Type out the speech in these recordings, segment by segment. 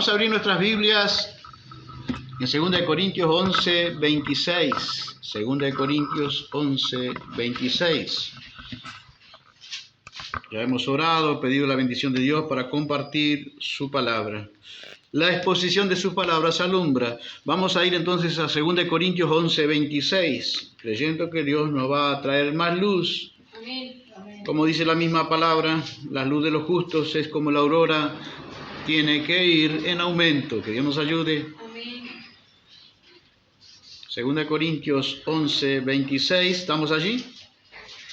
Vamos a abrir nuestras Biblias en 2 Corintios 11, 26. 2 Corintios 11, 26. Ya hemos orado, pedido la bendición de Dios para compartir su palabra. La exposición de sus palabras alumbra. Vamos a ir entonces a 2 Corintios 11, 26, creyendo que Dios nos va a traer más luz. Amén. Amén. Como dice la misma palabra, la luz de los justos es como la aurora, tiene que ir en aumento. Que Dios nos ayude. Amén. 2 Corintios 11, 26, ¿estamos allí?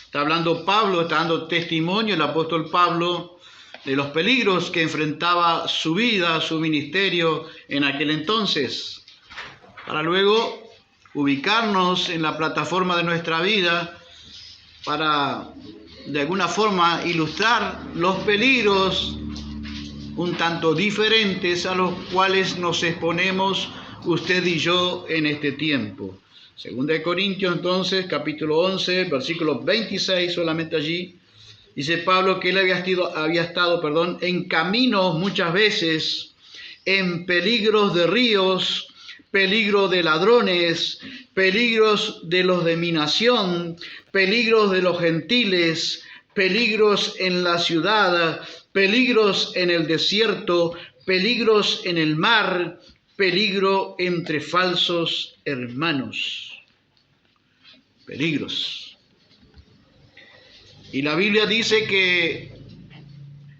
Está hablando Pablo, está dando testimonio el apóstol Pablo de los peligros que enfrentaba su vida, su ministerio en aquel entonces, para luego ubicarnos en la plataforma de nuestra vida para de alguna forma ilustrar los peligros un tanto diferentes a los cuales nos exponemos usted y yo en este tiempo. 2 Corintios entonces, capítulo 11, versículo 26, solamente allí, dice Pablo que él había estado en caminos muchas veces, en peligros de ríos, peligros de ladrones, peligros de los de mi nación, peligros de los gentiles, peligros en la ciudad, peligros en el desierto, peligros en el mar, peligro entre falsos hermanos. Peligros. Y la Biblia dice que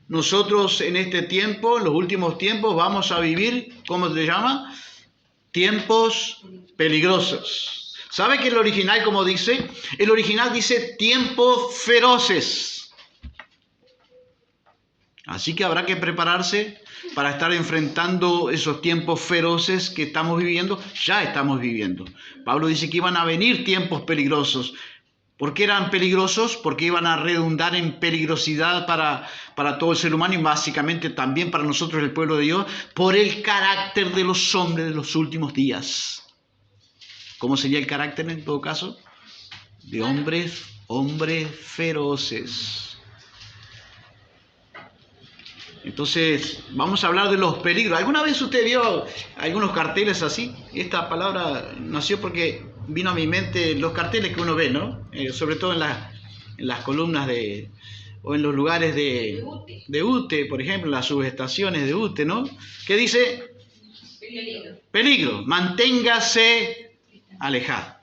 nosotros en este tiempo, en los últimos tiempos, vamos a vivir, ¿cómo se llama? Tiempos peligrosos. ¿Sabe que el original, como dice? El original dice tiempos feroces. Así que habrá que prepararse para estar enfrentando esos tiempos feroces que estamos viviendo, ya estamos viviendo. Pablo dice que iban a venir tiempos peligrosos. ¿Por qué eran peligrosos? Porque iban a redundar en peligrosidad para todo el ser humano y básicamente también para nosotros, el pueblo de Dios, por el carácter de los hombres de los últimos días. ¿Cómo sería el carácter en todo caso? De hombres feroces. Entonces, vamos a hablar de los peligros. ¿Alguna vez usted vio algunos carteles así? Esta palabra nació porque vino a mi mente los carteles que uno ve, ¿no? Sobre todo en las columnas o en los lugares de UTE, por ejemplo, en las subestaciones de UTE, ¿no? ¿Qué dice? Peligro. Manténgase alejado.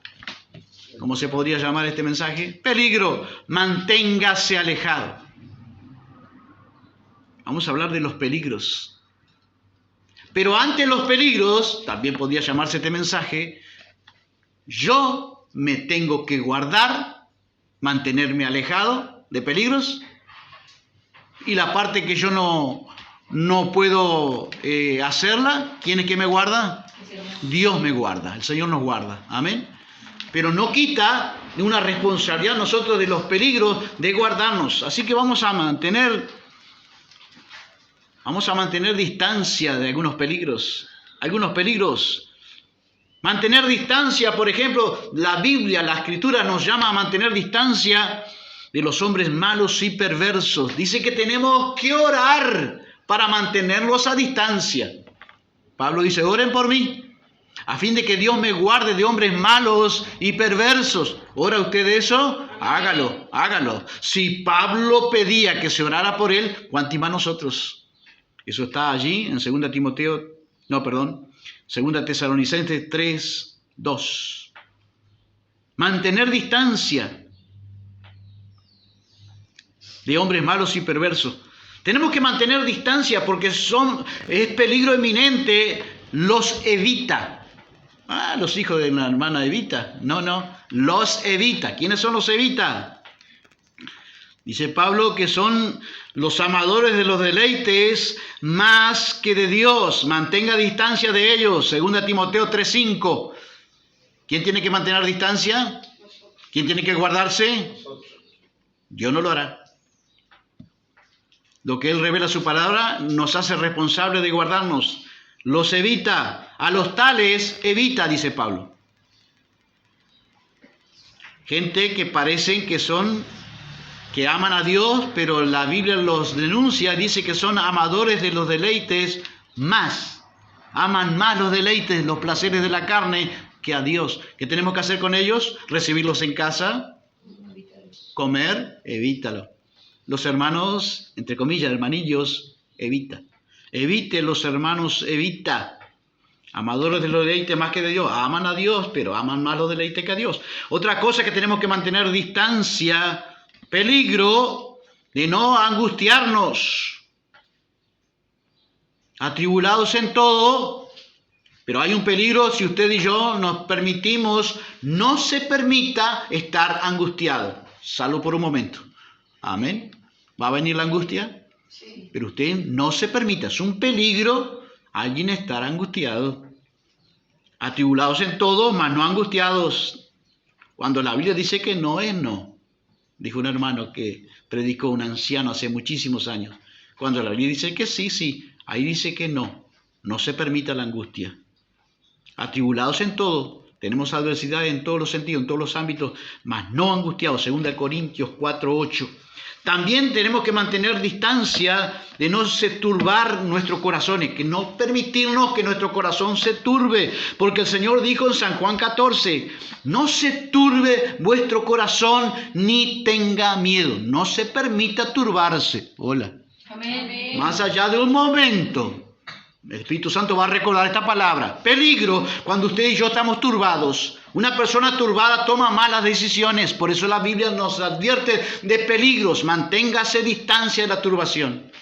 ¿Cómo se podría llamar este mensaje? Peligro. Manténgase alejado. Vamos a hablar de los peligros. Pero ante los peligros, también podría llamarse este mensaje, yo me tengo que guardar, mantenerme alejado de peligros, y la parte que yo no puedo hacerla, ¿quién es que me guarda? Dios me guarda, el Señor nos guarda, amén. Pero no quita una responsabilidad nosotros de los peligros de guardarnos, así que vamos a mantener distancia de algunos peligros. Mantener distancia, por ejemplo, la Biblia, la Escritura nos llama a mantener distancia de los hombres malos y perversos. Dice que tenemos que orar para mantenerlos a distancia. Pablo dice, oren por mí, a fin de que Dios me guarde de hombres malos y perversos. ¿Ora usted eso? Hágalo. Si Pablo pedía que se orara por él, ¿cuántos más nosotros? Eso está allí en 2 Tesalonicenses 3, 2. Mantener distancia de hombres malos y perversos. Tenemos que mantener distancia porque es peligro eminente, los evita. Los hijos de la hermana Evita. No, los evita. ¿Quiénes son los evita? Dice Pablo que son los amadores de los deleites más que de Dios. Mantenga distancia de ellos. 2 Timoteo 3:5. ¿Quién tiene que mantener distancia? ¿Quién tiene que guardarse? Dios no lo hará. Lo que Él revela su palabra nos hace responsables de guardarnos. Los evita. A los tales evita, dice Pablo. Gente que parecen que aman a Dios, pero la Biblia los denuncia, dice que son amadores de los deleites más Aman más los deleites, los placeres de la carne que a Dios. ¿Qué tenemos que hacer con ellos? Recibirlos en casa, comer, evítalo. Los hermanos, entre comillas, hermanillos, evita. Evite los hermanos, evita. Amadores de los deleites más que de Dios. Aman a Dios, pero aman más los deleites que a Dios. Otra cosa que tenemos que mantener distancia, peligro de no angustiarnos. Atribulados en todo, pero hay un peligro si usted y yo nos permitimos, no se permita estar angustiado, salvo por un momento. Amén. ¿Va a venir la angustia? Sí. Pero usted no se permita, es un peligro alguien estar angustiado. Atribulados en todo, mas no angustiados. Cuando la Biblia dice que no es no, dijo un hermano que predicó, un anciano hace muchísimos años. Cuando la Biblia dice que sí, sí, ahí dice que no se permita la angustia. Atribulados en todo, tenemos adversidad en todos los sentidos, en todos los ámbitos, mas no angustiados, 2 Corintios 4:8. También tenemos que mantener distancia de no se turbar nuestros corazones, que no permitirnos que nuestro corazón se turbe, porque el Señor dijo en San Juan 14, no se turbe vuestro corazón ni tenga miedo, no se permita turbarse. Hola. Amén. Más allá de un momento, el Espíritu Santo va a recordar esta palabra. Peligro cuando usted y yo estamos turbados. Una persona turbada toma malas decisiones. Por eso la Biblia nos advierte de peligros. Manténgase distancia de la turbación.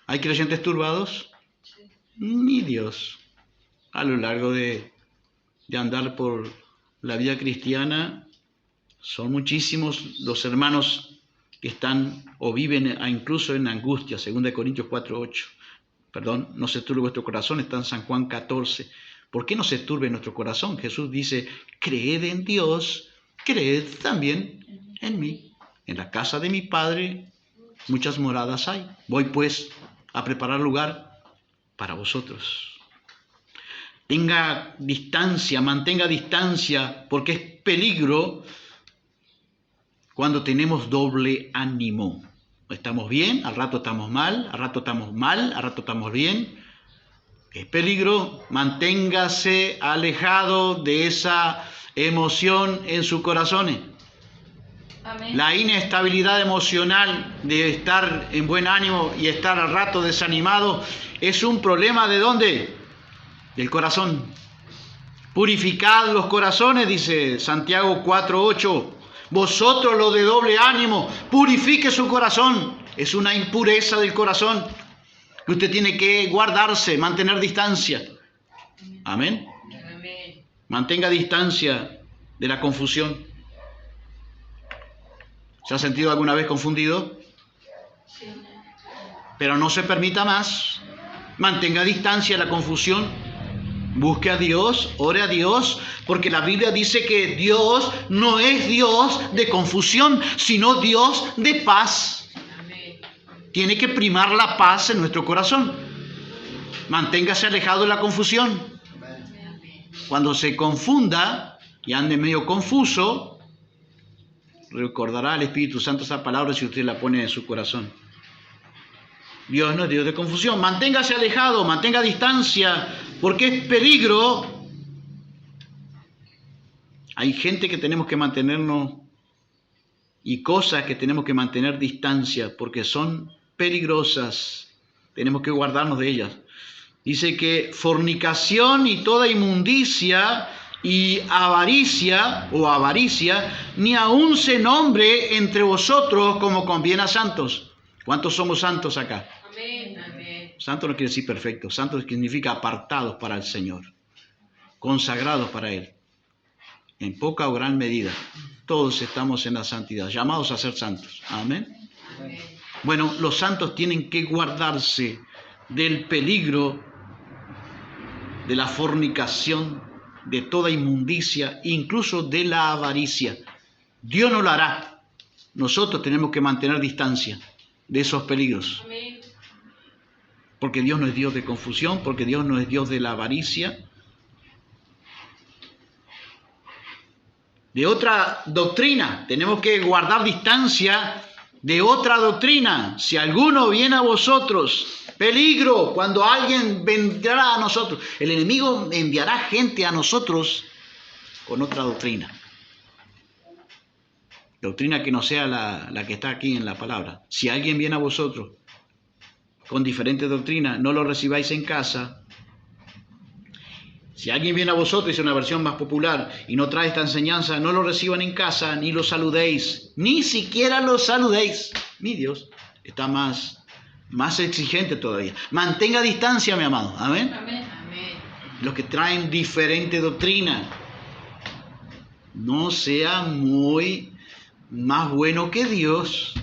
¿Hay creyentes turbados? Ni Dios. A lo largo de andar por la vida cristiana, son muchísimos los hermanos que están o viven incluso en angustia. 2 Corintios 4:8. Perdón, no se turbe vuestro corazón, está en San Juan 14. ¿Por qué no se turbe nuestro corazón? Jesús dice, creed en Dios, creed también en mí. En la casa de mi Padre muchas moradas hay. Voy pues a preparar lugar para vosotros. Tenga distancia, mantenga distancia, porque es peligro cuando tenemos doble ánimo. Estamos bien, al rato estamos mal, al rato estamos mal, al rato estamos bien. Es peligro, manténgase alejado de esa emoción en sus corazones. Amén. La inestabilidad emocional de estar en buen ánimo y estar al rato desanimado es un problema ¿de dónde? Del corazón. Purificad los corazones, dice Santiago 4:8. Vosotros los de doble ánimo, purifique su corazón. Es una impureza del corazón que usted tiene que guardarse, mantener distancia. Amén. Amén. Mantenga distancia de la confusión. ¿Se ha sentido alguna vez confundido? Sí. Pero no se permita más. Mantenga distancia de la confusión. Busque a Dios, ore a Dios, porque la Biblia dice que Dios no es Dios de confusión, sino Dios de paz. Amén. Tiene que primar la paz en nuestro corazón. Manténgase alejado de la confusión. Amén. Cuando se confunda y ande medio confuso, recordará al Espíritu Santo esa palabra si usted la pone en su corazón. Dios no es Dios de confusión. Manténgase alejado, mantenga distancia, porque es peligro. Hay gente que tenemos que mantenernos y cosas que tenemos que mantener distancia porque son peligrosas. Tenemos que guardarnos de ellas. Dice que fornicación y toda inmundicia y avaricia, ni aun se nombre entre vosotros como conviene a santos. ¿Cuántos somos santos acá? Amén. Amén. Santo no quiere decir perfecto. Santo significa apartados para el Señor, consagrados para Él, en poca o gran medida. Todos estamos en la santidad, llamados a ser santos. Amén. Amén. Bueno, los santos tienen que guardarse del peligro de la fornicación, de toda inmundicia, incluso de la avaricia. Dios no lo hará. Nosotros tenemos que mantener distancia de esos peligros. Amén. Porque Dios no es Dios de confusión, porque Dios no es Dios de la avaricia. De otra doctrina, tenemos que guardar distancia de otra doctrina, si alguno viene a vosotros, peligro cuando alguien vendrá a nosotros. El enemigo enviará gente a nosotros con otra doctrina. Doctrina que no sea la que está aquí en la palabra. Si alguien viene a vosotros con diferentes doctrinas, no lo recibáis en casa. Si alguien viene a vosotros, es una versión más popular, y no trae esta enseñanza, no lo reciban en casa, ni lo saludéis, ni siquiera lo saludéis. Mi Dios está más exigente todavía. Mantenga distancia, mi amado. Amén. Amén. Los que traen diferente doctrina, no sea muy más bueno que Dios,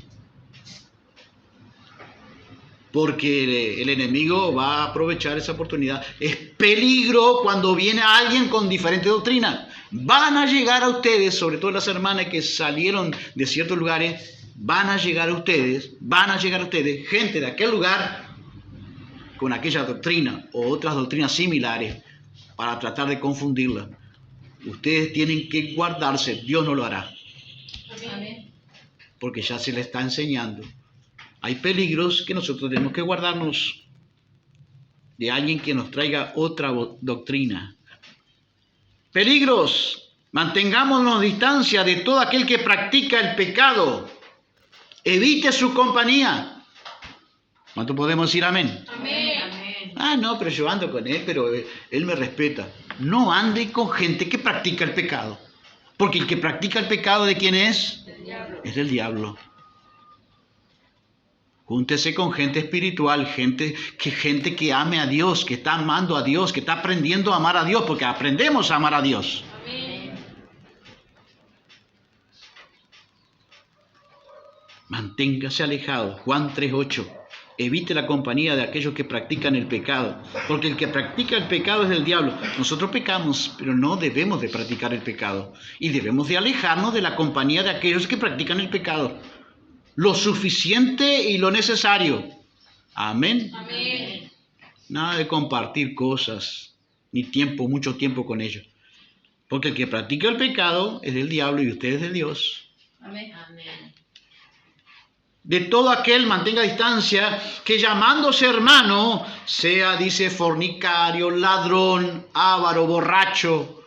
porque el enemigo va a aprovechar esa oportunidad. Es peligro cuando viene alguien con diferente doctrina. Van a llegar a ustedes, sobre todo las hermanas que salieron de ciertos lugares, van a llegar a ustedes, gente de aquel lugar con aquella doctrina o otras doctrinas similares para tratar de confundirla. Ustedes tienen que guardarse, Dios no lo hará. Amén. Porque ya se le está enseñando. Hay peligros que nosotros tenemos que guardarnos de alguien que nos traiga otra doctrina. Peligros. Mantengámonos distancia de todo aquel que practica el pecado. Evite su compañía. ¿Cuánto podemos decir amén? Amén. Amén. Ah, no, pero yo ando con él, pero él me respeta. No ande con gente que practica el pecado. Porque el que practica el pecado, ¿de quién es? Del diablo. Es del diablo. Júntese con gente espiritual, gente que ame a Dios, que está amando a Dios, que está aprendiendo a amar a Dios, porque aprendemos a amar a Dios. Amén. Manténgase alejado. Juan 3:8. Evite la compañía de aquellos que practican el pecado, porque el que practica el pecado es del diablo. Nosotros pecamos, pero no debemos de practicar el pecado. Y debemos de alejarnos de la compañía de aquellos que practican el pecado. Lo suficiente y lo necesario. Amén. Amén. Nada de compartir cosas, ni mucho tiempo con ellos. Porque el que practica el pecado es del diablo y usted es de Dios. Amén. Amén. De todo aquel mantenga distancia, que llamándose hermano, sea, dice, fornicario, ladrón, avaro, borracho,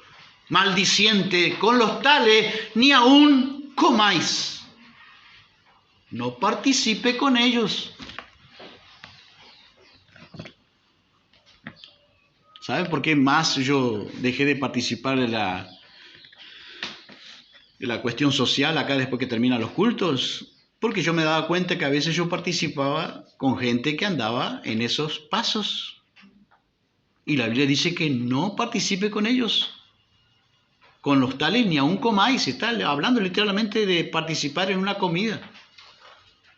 maldiciente, con los tales ni aún comáis. No participe con ellos. ¿Sabe por qué más yo dejé de participar de la cuestión social acá después que terminan los cultos? Porque yo me daba cuenta que a veces yo participaba con gente que andaba en esos pasos. Y la Biblia dice que no participe con ellos. Con los tales ni aún comáis. Está hablando literalmente de participar en una comida.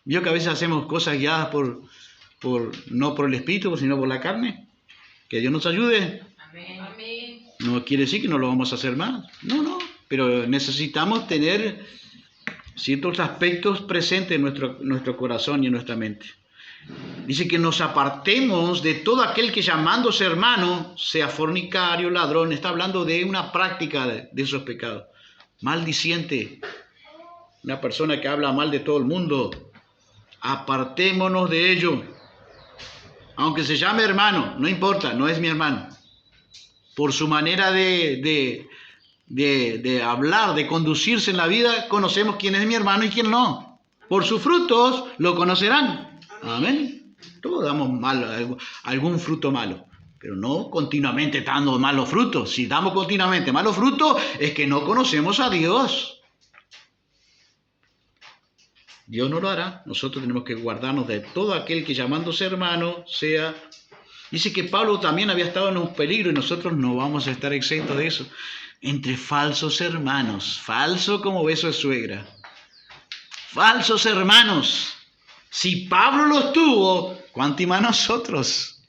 Vio que a veces hacemos cosas guiadas no por el espíritu, sino por la carne. Que Dios nos ayude. Amén. Amén. No quiere decir que no lo vamos a hacer más. No. Pero necesitamos tener ciertos aspectos presentes en nuestro corazón y en nuestra mente. Dice que nos apartemos de todo aquel que llamándose hermano sea fornicario, ladrón. Está hablando de una práctica de esos pecados. Maldiciente. Una persona que habla mal de todo el mundo. Apartémonos de ello. Aunque se llame hermano, no importa, no es mi hermano. Por su manera de hablar, de conducirse en la vida, conocemos quién es mi hermano y quién no. Por sus frutos lo conocerán. Amén. Todos damos algún fruto malo, pero no continuamente dando malos frutos. Si damos continuamente malos frutos, es que no conocemos a Dios. Dios no lo hará. Nosotros tenemos que guardarnos de todo aquel que llamándose hermano sea... Dice que Pablo también había estado en un peligro y nosotros no vamos a estar exentos de eso. Entre falsos hermanos. Falso como beso de suegra. Falsos hermanos. Si Pablo los tuvo, ¿cuánto más nosotros?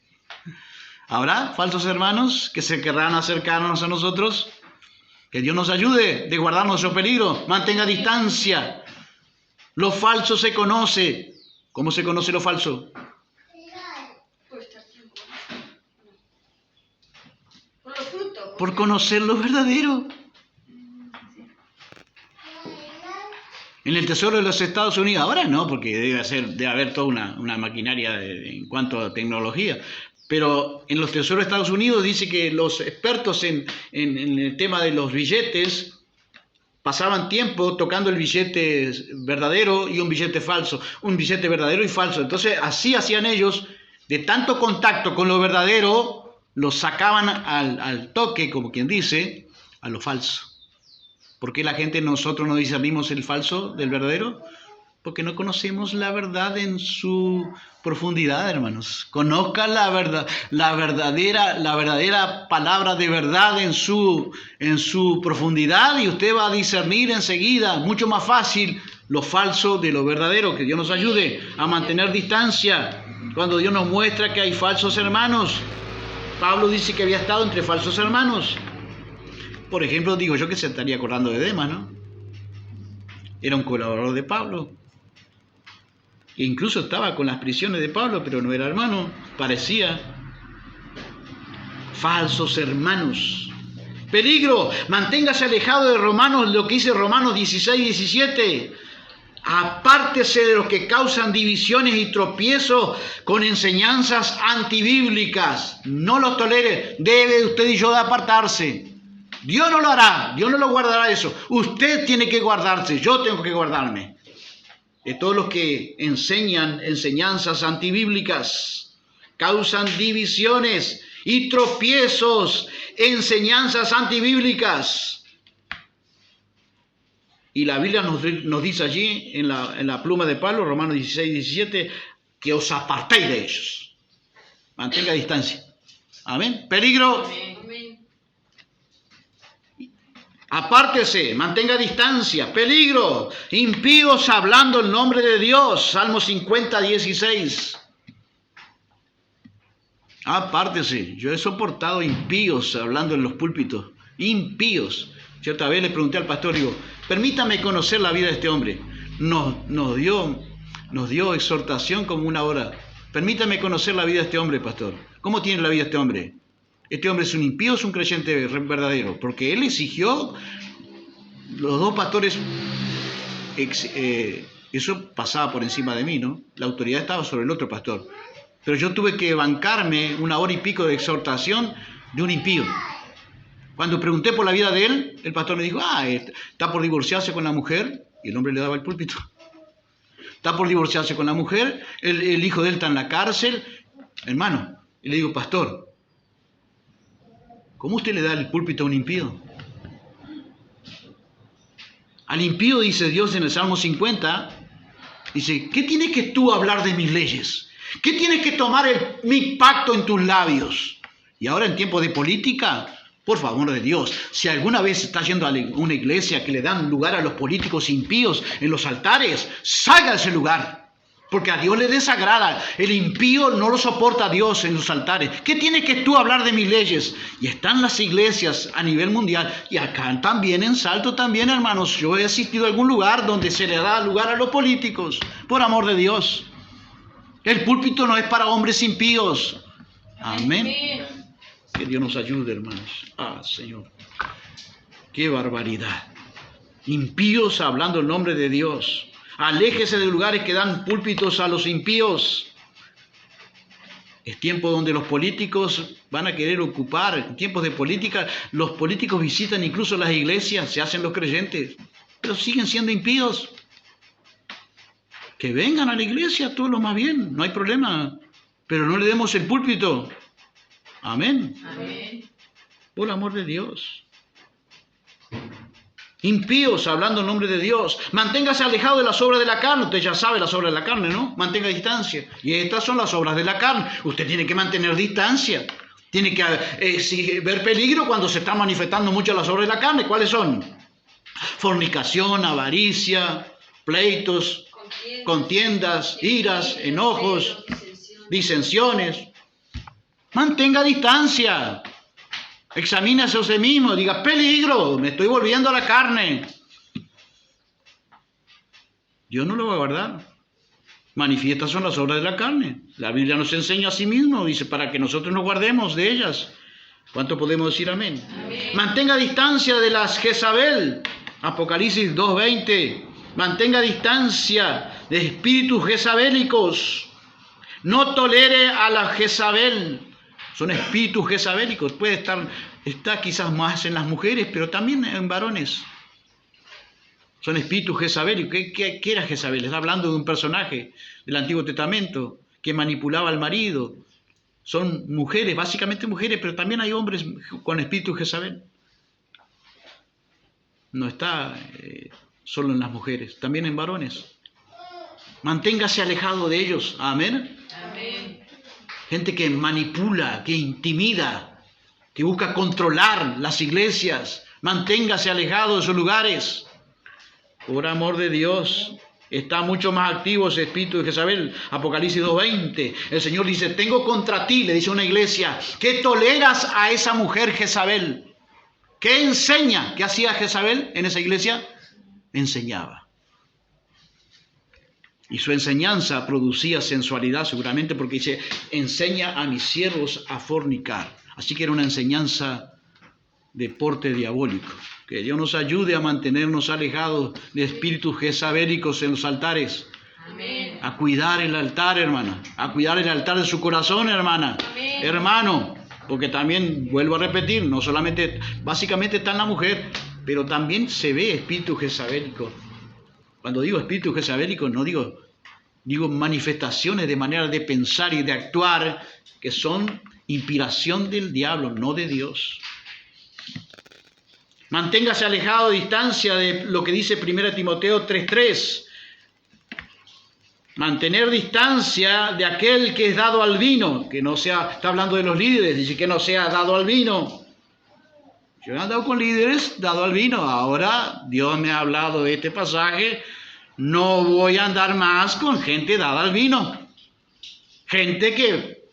¿Habrá falsos hermanos que se querrán acercarnos a nosotros? Que Dios nos ayude de guardar nuestro peligro. Mantenga distancia. Lo falso se conoce. ¿Cómo se conoce lo falso? Por los frutos. Por conocer lo verdadero. En el Tesoro de los Estados Unidos, ahora no, porque debe haber toda una maquinaria en cuanto a tecnología. Pero en los Tesoros de Estados Unidos dice que los expertos en el tema de los billetes pasaban tiempo tocando el billete verdadero y un billete falso, un billete verdadero y falso. Entonces así hacían ellos, de tanto contacto con lo verdadero, lo sacaban al toque, como quien dice, a lo falso. ¿Por qué nosotros no discernimos el falso del verdadero? Porque no conocemos la verdad en su profundidad, hermanos. Conozca la verdad, la verdadera palabra de verdad en su profundidad, y usted va a discernir enseguida, mucho más fácil, lo falso de lo verdadero. Que Dios nos ayude a mantener distancia cuando Dios nos muestra que hay falsos hermanos. Pablo dice que había estado entre falsos hermanos. Por ejemplo, digo yo que se estaría acordando de Demas, ¿no? Era un colaborador de Pablo. E incluso estaba con las prisiones de Pablo, pero no era hermano, parecía. Falsos hermanos. Peligro, manténgase alejado de Romanos, lo que dice Romanos 16-17. Apártese de los que causan divisiones y tropiezos con enseñanzas antibíblicas. No los tolere, debe usted y yo de apartarse. Dios no lo hará, Dios no lo guardará eso. Usted tiene que guardarse, yo tengo que guardarme de todos los que enseñan enseñanzas antibíblicas, causan divisiones y tropiezos, enseñanzas antibíblicas. Y la Biblia nos dice allí, en la pluma de Pablo, Romanos 16-17, que os apartéis de ellos. Mantenga distancia. Amén. Peligro. Amén. Apártese, mantenga distancia. Peligro, impíos hablando el nombre de Dios. Salmo 50-16. Apártese. Yo he soportado impíos hablando en los púlpitos. Impíos. Cierta vez le pregunté al pastor, digo, permítame conocer la vida de este hombre. Nos dio exhortación como una hora. Permítame conocer la vida de este hombre, pastor. ¿Cómo tiene la vida este hombre? ¿Este hombre es un impío o es un creyente verdadero? Porque él exigió, los dos pastores, eso pasaba por encima de mí, ¿no? La autoridad estaba sobre el otro pastor. Pero yo tuve que bancarme 1 hora y pico de exhortación de un impío. Cuando pregunté por la vida de él, el pastor me dijo, está por divorciarse con la mujer, y el hombre le daba el púlpito. Está por divorciarse con la mujer, el hijo de él está en la cárcel. Hermano, y le digo, pastor, ¿cómo usted le da el púlpito a un impío? Al impío, dice Dios en el Salmo 50, dice, ¿qué tienes que tú hablar de mis leyes? ¿Qué tienes que tomar mi pacto en tus labios? Y ahora en tiempo de política, por favor de Dios, si alguna vez está yendo a una iglesia que le dan lugar a los políticos impíos en los altares, salga de ese lugar. Porque a Dios le desagrada. El impío no lo soporta a Dios en los altares. ¿Qué tienes que tú hablar de mis leyes? Y están las iglesias a nivel mundial. Y acá también, en Salto también, hermanos. Yo he asistido a algún lugar donde se le da lugar a los políticos. Por amor de Dios. El púlpito no es para hombres impíos. Amén. Que Dios nos ayude, hermanos. Señor. Qué barbaridad. Impíos hablando el nombre de Dios. Aléjese de lugares que dan púlpitos a los impíos. Es tiempo donde los políticos van a querer ocupar, en tiempos de política, los políticos visitan incluso las iglesias, se hacen los creyentes, pero siguen siendo impíos. Que vengan a la iglesia, todo lo más bien, no hay problema, pero no le demos el púlpito. Amén. Amén. Por amor de Dios. Impíos hablando en nombre de Dios. Manténgase alejado de las obras de la carne. Usted ya sabe las obras de la carne, ¿no? Mantenga distancia. Y estas son las obras de la carne. Usted tiene que mantener distancia. Tiene que ver peligro cuando se están manifestando mucho las obras de la carne. ¿Cuáles son? Fornicación, avaricia, pleitos, contiendas, iras, enojos, disensiones. Mantenga distancia. Examínese a usted mismo, diga, peligro, me estoy volviendo a la carne. Dios no lo va a guardar. Manifiestas son las obras de la carne. La Biblia nos enseña a sí mismo, dice, para que nosotros nos guardemos de ellas. ¿Cuánto podemos decir amén? Amén. Mantenga distancia de las Jezabel. Apocalipsis 2:20. Mantenga distancia de espíritus jezabélicos. No tolere a la Jezabel. Son espíritus jezabélicos. Está quizás más en las mujeres, pero también en varones. Son espíritus jezabélicos. ¿Qué era Jezabel? Está hablando de un personaje del Antiguo Testamento que manipulaba al marido. Son mujeres, básicamente mujeres, pero también hay hombres con espíritu Jezabel. No está solo en las mujeres, también en varones. Manténgase alejado de ellos. Amén. Amén. Gente que manipula, que intimida, que busca controlar las iglesias. Manténgase alejado de esos lugares. Por amor de Dios. Está mucho más activo ese espíritu de Jezabel. Apocalipsis 2:20. El Señor dice, tengo contra ti, le dice una iglesia, que toleras a esa mujer Jezabel. ¿Qué enseña? ¿Qué hacía Jezabel en esa iglesia? Enseñaba. Y su enseñanza producía sensualidad seguramente porque dice, enseña a mis siervos a fornicar. Así que era una enseñanza de porte diabólico. Que Dios nos ayude a mantenernos alejados de espíritus jezabélicos en los altares. Amén. A cuidar el altar, hermana. A cuidar el altar de su corazón, hermana. Amén. Hermano, porque también, vuelvo a repetir, no solamente, básicamente está en la mujer, pero también se ve espíritu jezabélico. Cuando digo espíritu jezabélico, no digo manifestaciones de manera de pensar y de actuar que son inspiración del diablo, no de Dios. Manténgase alejado a distancia de lo que dice 1 Timoteo 3:3. Mantener distancia de aquel que es dado al vino, que no sea, está hablando de los líderes, dice que no sea dado al vino. Yo he andado con líderes dado al vino, ahora Dios me ha hablado de este pasaje, no voy a andar más con gente dada al vino. Gente que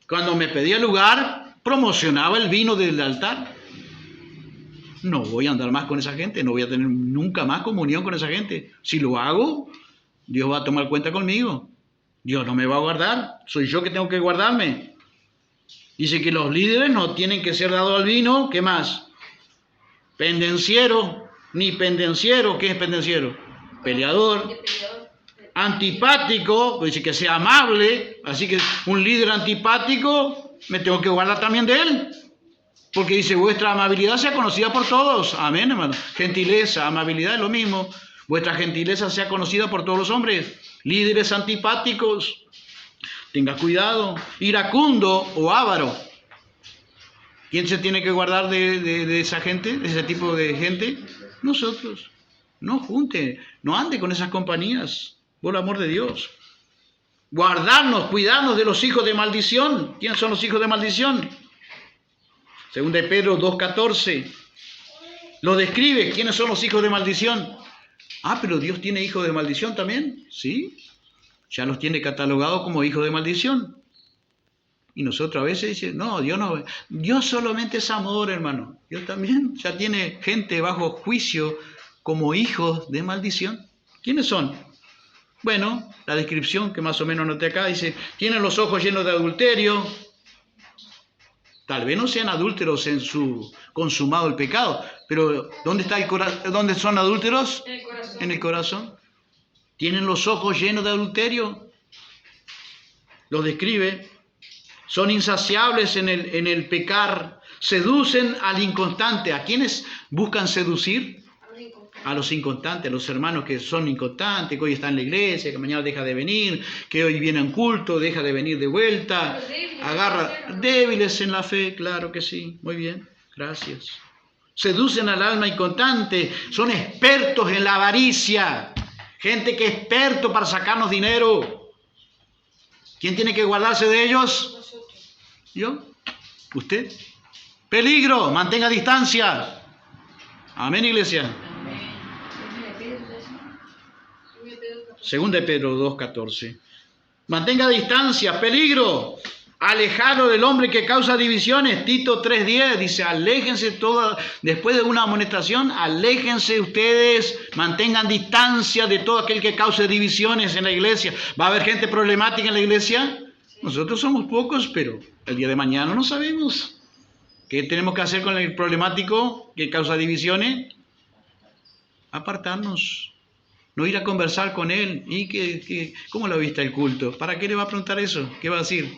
cuando me pedía lugar promocionaba el vino del altar. No voy a andar más con esa gente, no voy a tener nunca más comunión con esa gente. Si lo hago, Dios va a tomar cuenta conmigo. Dios no me va a guardar, soy yo que tengo que guardarme. Dice que los líderes no tienen que ser dados al vino, ¿qué más? Pendenciero, ni pendenciero, ¿qué es pendenciero? Peleador. Antipático, dice que sea amable, así que un líder antipático, me tengo que guardar también de él. Porque dice, vuestra amabilidad sea conocida por todos. Amén, hermano. Gentileza, amabilidad es lo mismo. Vuestra gentileza sea conocida por todos los hombres. Líderes antipáticos, tenga cuidado. Iracundo o avaro. ¿Quién se tiene que guardar de esa gente, de ese tipo de gente? Nosotros. No junte, no ande con esas compañías, por el amor de Dios. Guardarnos, cuidarnos de los hijos de maldición. ¿Quiénes son los hijos de maldición? Segunda de Pedro 2:14. Lo describe. ¿Quiénes son los hijos de maldición? Ah, pero Dios tiene hijos de maldición también. Sí. Ya los tiene catalogados como hijos de maldición. Y nosotros a veces decimos, no, Dios no. Dios solamente es amor, hermano. Dios también ya tiene gente bajo juicio como hijos de maldición. ¿Quiénes son? Bueno, la descripción que más o menos noté acá dice, tienen los ojos llenos de adulterio. Tal vez no sean adúlteros en su consumado el pecado, pero ¿dónde está el corazón? ¿Dónde son adúlteros? En el corazón. En el corazón. Tienen los ojos llenos de adulterio. Los describe. Son insaciables en el pecar. Seducen al inconstante. ¿A quiénes buscan seducir? A los inconstantes, a los hermanos que son inconstantes, que hoy están en la iglesia, que mañana deja de venir, que hoy viene a un culto, deja de venir de vuelta, débiles en la fe, claro que sí, muy bien, gracias. Seducen al alma inconstante, son expertos en la avaricia, gente que es experto para sacarnos dinero. ¿Quién tiene que guardarse de ellos? ¿Yo? ¿Usted? Peligro, mantenga distancia. Amén, iglesia. Segunda de Pedro 2:14. Mantenga distancia, peligro, alejado del hombre que causa divisiones. Tito 3:10 dice, aléjense después de una amonestación, aléjense ustedes, mantengan distancia de todo aquel que cause divisiones en la iglesia. ¿Va a haber gente problemática en la iglesia? Nosotros somos pocos, pero el día de mañana no sabemos. ¿Qué tenemos que hacer con el problemático que causa divisiones? Apartarnos. no ir a conversar con él. ¿Y cómo lo viste el culto? ¿Para qué le va a preguntar eso? ¿Qué va a decir?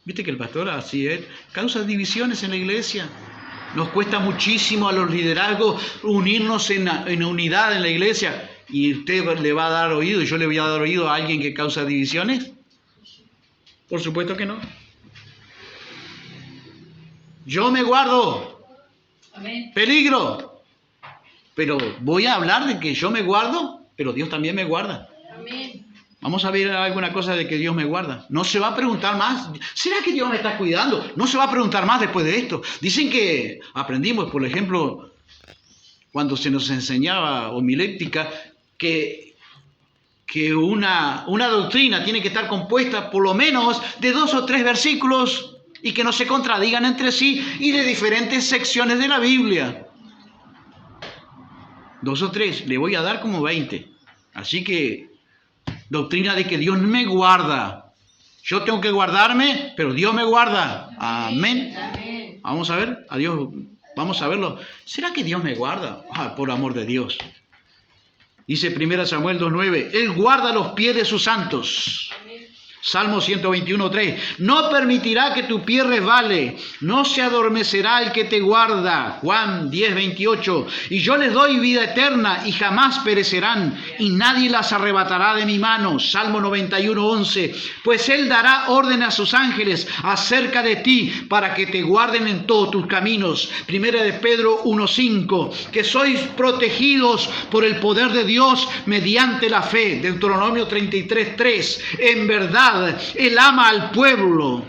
Viste que el pastor así es, causa divisiones en la iglesia. Nos cuesta muchísimo a los liderazgos unirnos en unidad en la iglesia. ¿Y usted le va a dar oído y yo le voy a dar oído a alguien que causa divisiones? Por supuesto que no. Yo me guardo. Amén. Peligro. Pero voy a hablar de que yo me guardo, pero Dios también me guarda. Amén. Vamos a ver alguna cosa de que Dios me guarda. No se va a preguntar más. ¿Será que Dios me está cuidando? No se va a preguntar más después de esto. Dicen que aprendimos, por ejemplo, cuando se nos enseñaba homilética, que una doctrina tiene que estar compuesta por lo menos de 2 o 3 versículos y que no se contradigan entre sí y de diferentes secciones de la Biblia. 2 o 3, le voy a dar como 20. Así que doctrina de que Dios me guarda. Yo tengo que guardarme, pero Dios me guarda. Amén. Amén. Vamos a ver, a Dios, vamos a verlo. ¿Será que Dios me guarda? Por amor de Dios. Dice 1 Samuel 2:9, Él guarda los pies de sus santos. Salmo 121:3, no permitirá que tu pie resbale, no se adormecerá el que te guarda. Juan 10:28, y yo les doy vida eterna y jamás perecerán, y nadie las arrebatará de mi mano. Salmo 91:11, pues Él dará orden a sus ángeles acerca de ti para que te guarden en todos tus caminos. 1 de Pedro 1:5, que sois protegidos por el poder de Dios mediante la fe. Deuteronomio 33:3, en verdad Él ama al pueblo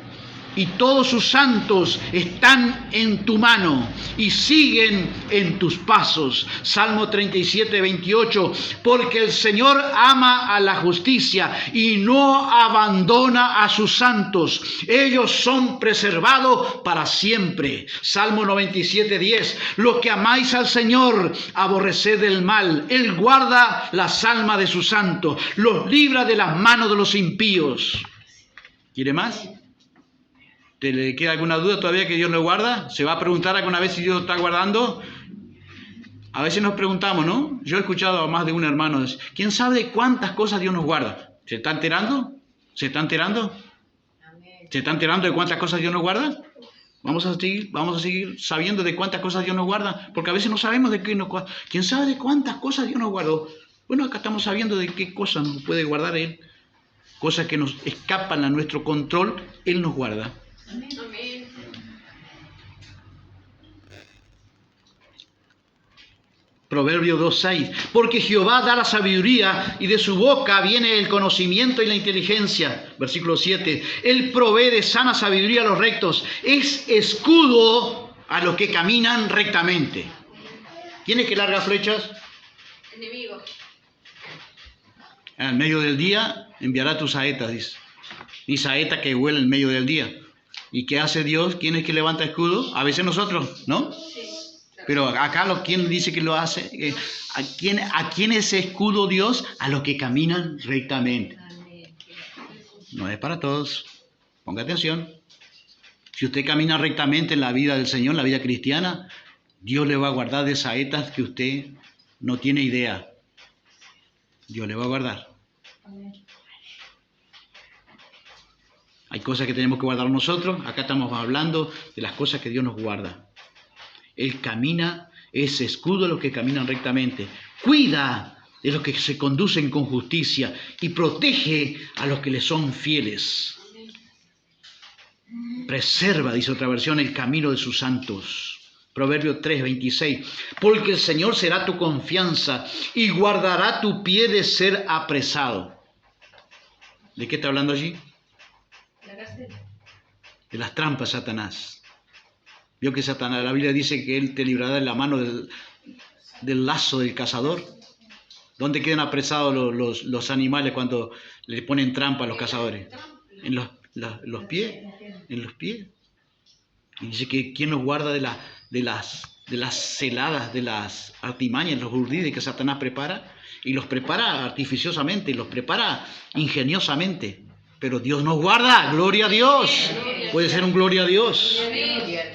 y todos sus santos están en tu mano y siguen en tus pasos. Salmo 37:28, porque el Señor ama a la justicia y no abandona a sus santos. Ellos son preservados para siempre. Salmo 97:10, los que amáis al Señor, aborreced el mal. Él guarda las almas de sus santos, los libra de las manos de los impíos. ¿Quiere más? ¿Te le queda alguna duda todavía que Dios nos guarda? ¿Se va a preguntar alguna vez si Dios está guardando? A veces nos preguntamos, ¿no? Yo he escuchado a más de un hermano decir, ¿quién sabe de cuántas cosas Dios nos guarda? ¿Se está enterando? ¿Se está enterando? Amén. ¿Se está enterando de cuántas cosas Dios nos guarda? Vamos a seguir sabiendo de cuántas cosas Dios nos guarda, porque a veces no sabemos de qué nos guarda. ¿Quién sabe de cuántas cosas Dios nos guardó? Bueno, acá estamos sabiendo de qué cosas nos puede guardar Él. Cosas que nos escapan a nuestro control, Él nos guarda. Amén. Amén. Proverbio 2:6, porque Jehová da la sabiduría y de su boca viene el conocimiento y la inteligencia. Versículo 7, Él provee de sana sabiduría a los rectos, es escudo a los que caminan rectamente. ¿Quién es que larga flechas? Enemigo. En medio del día enviará tus saetas, dice. Y saeta que vuela en medio del día. ¿Y qué hace Dios? ¿Quién es que levanta escudo? A veces nosotros, ¿no? Sí. Pero acá, ¿quién dice que lo hace? ¿A quién es escudo Dios? A los que caminan rectamente. Amén. No es para todos. Ponga atención. Si usted camina rectamente en la vida del Señor, en la vida cristiana, Dios le va a guardar de saetas que usted no tiene idea. Dios le va a guardar. Amén. Hay cosas que tenemos que guardar nosotros. Acá estamos hablando de las cosas que Dios nos guarda. Él camina, es escudo a los que caminan rectamente. Cuida de los que se conducen con justicia y protege a los que le son fieles. Preserva, dice otra versión, el camino de sus santos. Proverbio 3:26. Porque el Señor será tu confianza y guardará tu pie de ser apresado. ¿De qué está hablando allí? De las trampas, Satanás. Vio que Satanás, la Biblia dice que Él te librará de la mano del lazo del cazador. ¿Dónde quedan apresados los animales cuando le ponen trampa a los cazadores? En los pies. En los pies. Y dice que ¿quién nos guarda de las celadas, de las artimañas, los urdides que Satanás prepara? Y los prepara artificiosamente, los prepara ingeniosamente. Pero Dios nos guarda, gloria a Dios. Puede ser un gloria a Dios. Gloria a Dios.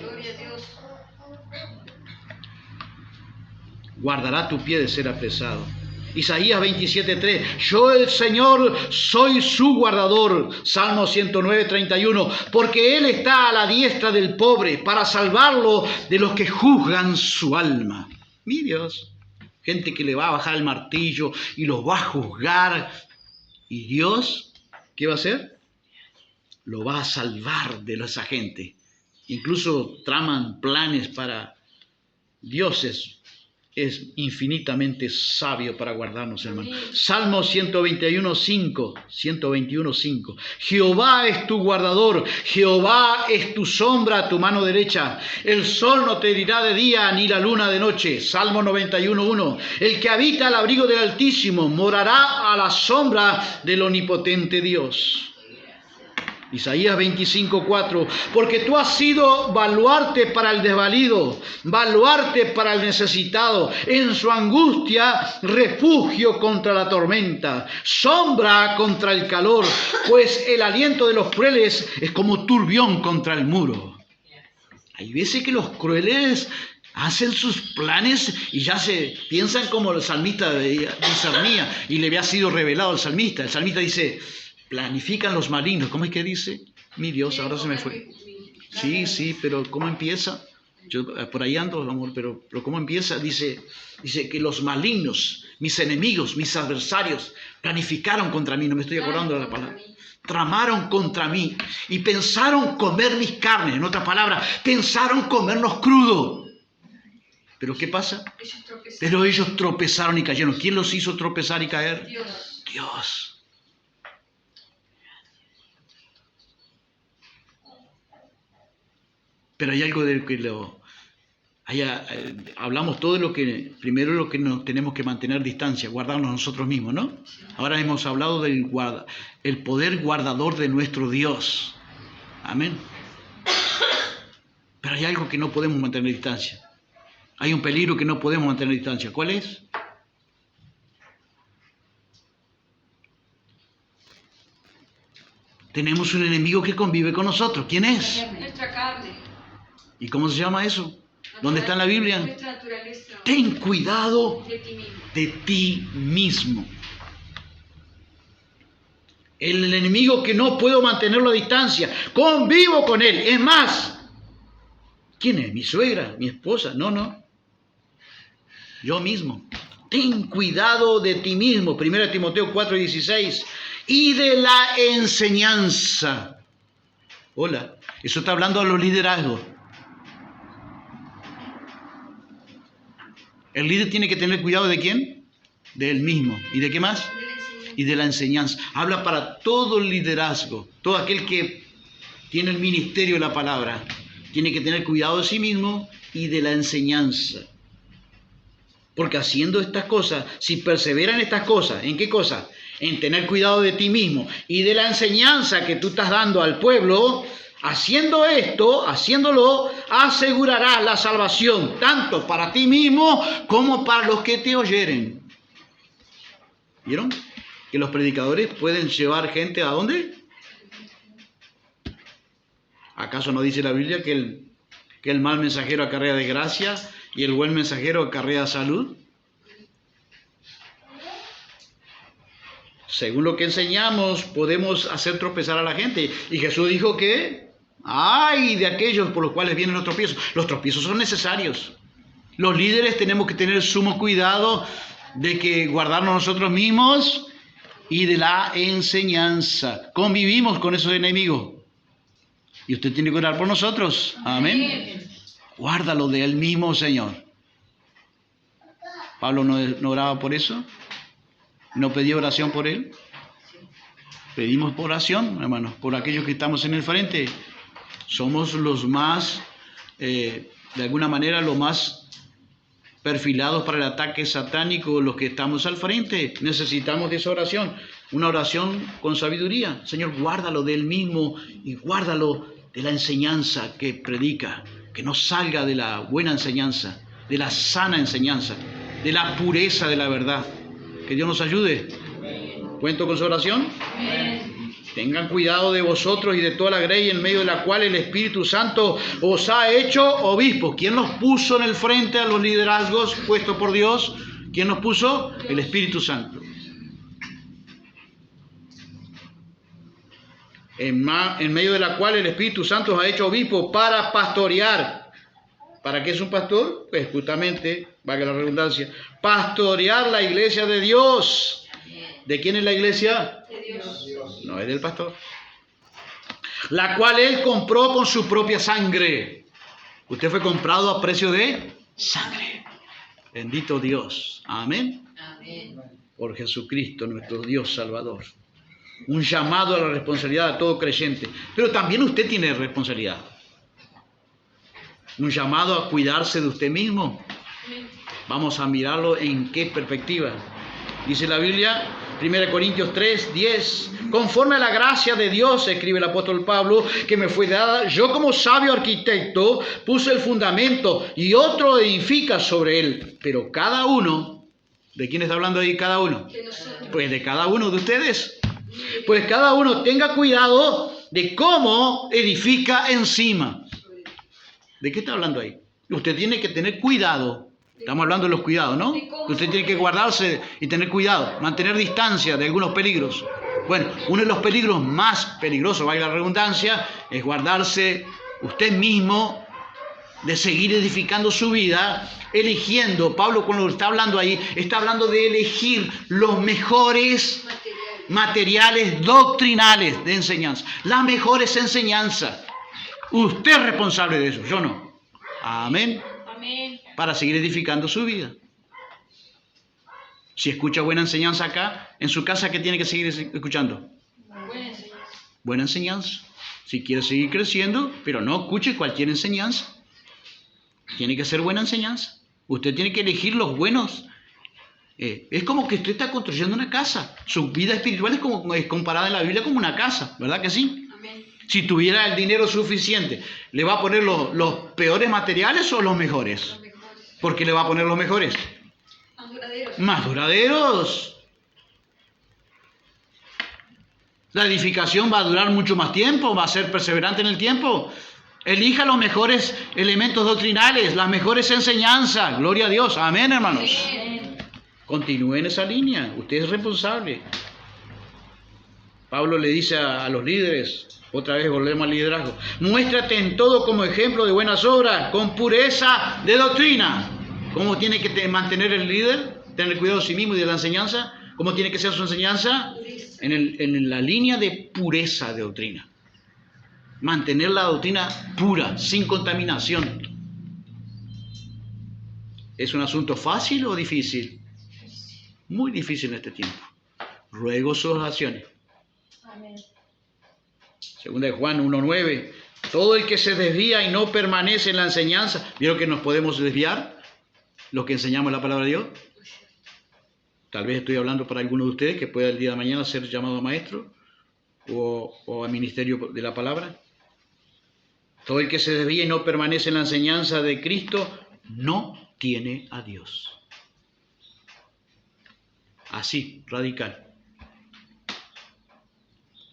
Guardará tu pie de ser apresado. Isaías 27:3. Yo el Señor soy su guardador. Salmo 109:31. Porque Él está a la diestra del pobre para salvarlo de los que juzgan su alma. Mi Dios. Gente que le va a bajar el martillo y los va a juzgar. ¿Y Dios qué va a hacer? Lo va a salvar de esa gente. Incluso traman planes para dioses. Es infinitamente sabio para guardarnos, hermano. Salmo 121:5. Jehová es tu guardador, Jehová es tu sombra a tu mano derecha. El sol no te herirá de día, ni la luna de noche. Salmo 91:1. El que habita al abrigo del Altísimo morará a la sombra del omnipotente Dios. Isaías 25:4. Porque tú has sido baluarte para el desvalido, baluarte para el necesitado, en su angustia refugio contra la tormenta, sombra contra el calor, pues el aliento de los crueles es como turbión contra el muro. Hay veces que los crueles hacen sus planes y ya se piensan como el salmista discernía y le había sido revelado al salmista. El salmista dice: planifican los malignos. ¿Cómo es que dice? Mi Dios, ahora se me fue. Sí, pero ¿cómo empieza? Yo por ahí ando, amor, pero ¿cómo empieza? Dice que los malignos, mis enemigos, mis adversarios, planificaron contra mí. No me estoy acordando de la palabra. Tramaron contra mí y pensaron comer mis carnes. En otras palabras, pensaron comernos crudo. ¿Pero qué pasa? Pero ellos tropezaron y cayeron. ¿Quién los hizo tropezar y caer? Dios. Pero hay algo de que hablamos todo de lo que, primero lo que nos tenemos que mantener distancia, guardarnos nosotros mismos, ¿no? Ahora hemos hablado del el poder guardador de nuestro Dios. Amén. Pero hay algo que no podemos mantener distancia. Hay un peligro que no podemos mantener distancia. ¿Cuál es? Tenemos un enemigo que convive con nosotros. ¿Quién es? Nuestra carne. ¿Y cómo se llama eso? ¿Dónde está en la Biblia? Nuestra naturaleza. Ten cuidado De ti mismo. de ti mismo. El enemigo que no puedo mantenerlo a distancia. Convivo con él. Es más, ¿quién es? ¿Mi suegra? ¿Mi esposa? No. Yo mismo. Ten cuidado de ti mismo. 1 Timoteo 4:16. Y de la enseñanza. Hola, eso está hablando de los liderazgos. El líder tiene que tener cuidado ¿de quién? De él mismo. ¿Y de qué más? Y de la enseñanza. Habla para todo el liderazgo. Todo aquel que tiene el ministerio de la palabra. Tiene que tener cuidado de sí mismo y de la enseñanza. Porque haciendo estas cosas, si persevera en estas cosas, ¿en qué cosas? En tener cuidado de ti mismo y de la enseñanza que tú estás dando al pueblo. Haciendo esto, haciéndolo, asegurarás la salvación, tanto para ti mismo como para los que te oyeren. ¿Vieron? Que los predicadores pueden llevar gente ¿a dónde? ¿Acaso no dice la Biblia que el mal mensajero acarrea desgracia y el buen mensajero acarrea salud? Según lo que enseñamos, podemos hacer tropezar a la gente. Y Jesús dijo que ¡ay de aquellos por los cuales vienen los tropiezos! Los tropiezos son necesarios. Los líderes tenemos que tener sumo cuidado de que guardarnos nosotros mismos y de la enseñanza. Convivimos con esos enemigos. Y usted tiene que orar por nosotros. Amén. Guárdalo de él mismo, Señor. ¿Pablo no oraba por eso? ¿No pedía oración por él? Pedimos oración, hermanos, por aquellos que estamos en el frente. Somos los más, de alguna manera, los más perfilados para el ataque satánico, los que estamos al frente. Necesitamos de esa oración, una oración con sabiduría. Señor, guárdalo de él mismo y guárdalo de la enseñanza que predica, que no salga de la buena enseñanza, de la sana enseñanza, de la pureza de la verdad. Que Dios nos ayude. ¿Cuento con su oración? Tengan cuidado de vosotros y de toda la grey en medio de la cual el Espíritu Santo os ha hecho obispos. ¿Quién los puso en el frente a los liderazgos puestos por Dios? ¿Quién nos puso? El Espíritu Santo. En medio de la cual el Espíritu Santo nos ha hecho obispos para pastorear. ¿Para qué es un pastor? Pues justamente, valga la redundancia, pastorear la iglesia de Dios. ¿De quién es la iglesia? De Dios. No es del pastor. La cual Él compró con su propia sangre. Usted fue comprado a precio de sangre. Bendito Dios. Amén. Amén. Por Jesucristo, nuestro Dios Salvador. Un llamado a la responsabilidad a todo creyente. Pero también usted tiene responsabilidad. Un llamado a cuidarse de usted mismo. Vamos a mirarlo en qué perspectiva. Dice la Biblia, 1 Corintios 3, 10. Conforme a la gracia de Dios, escribe el apóstol Pablo, que me fue dada, yo como sabio arquitecto puse el fundamento y otro edifica sobre él. Pero cada uno, ¿de quién está hablando ahí cada uno? De nosotros. Pues de cada uno de ustedes. Pues cada uno tenga cuidado de cómo edifica encima. ¿De qué está hablando ahí? Usted tiene que tener cuidado. Estamos hablando de los cuidados, ¿no? Usted tiene que guardarse y tener cuidado, mantener distancia de algunos peligros. Bueno, uno de los peligros más peligrosos, valga la redundancia, es guardarse usted mismo de seguir edificando su vida, eligiendo. Pablo, cuando está hablando ahí, está hablando de elegir los mejores materiales doctrinales de enseñanza, las mejores enseñanzas. Usted es responsable de eso, yo no. Amén. Amén. Para seguir edificando su vida. Si escucha buena enseñanza acá, en su casa, ¿qué tiene que seguir escuchando? Buena enseñanza. Buena enseñanza. Si quiere seguir creciendo, pero no escuche cualquier enseñanza. Tiene que ser buena enseñanza. Usted tiene que elegir los buenos. Es como que usted está construyendo una casa. Su vida espiritual es comparada en la Biblia como una casa, ¿verdad que sí? Amén. Si tuviera el dinero suficiente, ¿le va a poner los peores materiales o los mejores? Los mejores. ¿Por qué le va a poner los mejores? Más duraderos. Más duraderos. La edificación va a durar mucho más tiempo, va a ser perseverante en el tiempo. Elija los mejores elementos doctrinales, las mejores enseñanzas. Gloria a Dios. Amén, hermanos. Amén. Continúe en esa línea. Usted es responsable. Pablo le dice a los líderes, otra vez volvemos al liderazgo, muéstrate en todo como ejemplo de buenas obras, con pureza de doctrina. ¿Cómo tiene que mantener el líder? Tener cuidado de sí mismo y de la enseñanza. ¿Cómo tiene que ser su enseñanza? En la línea de pureza de doctrina. Mantener la doctrina pura, sin contaminación. ¿Es un asunto fácil o difícil? Muy difícil en este tiempo. Ruego sus oraciones. Amén. Segunda de Juan 1:9. Todo el que se desvía y no permanece en la enseñanza. ¿Vieron que nos podemos desviar? Los que enseñamos la palabra de Dios. Tal vez estoy hablando para alguno de ustedes que pueda el día de mañana ser llamado a maestro o a ministerio de la palabra. Todo el que se desvía y no permanece en la enseñanza de Cristo no tiene a Dios. Así, radical.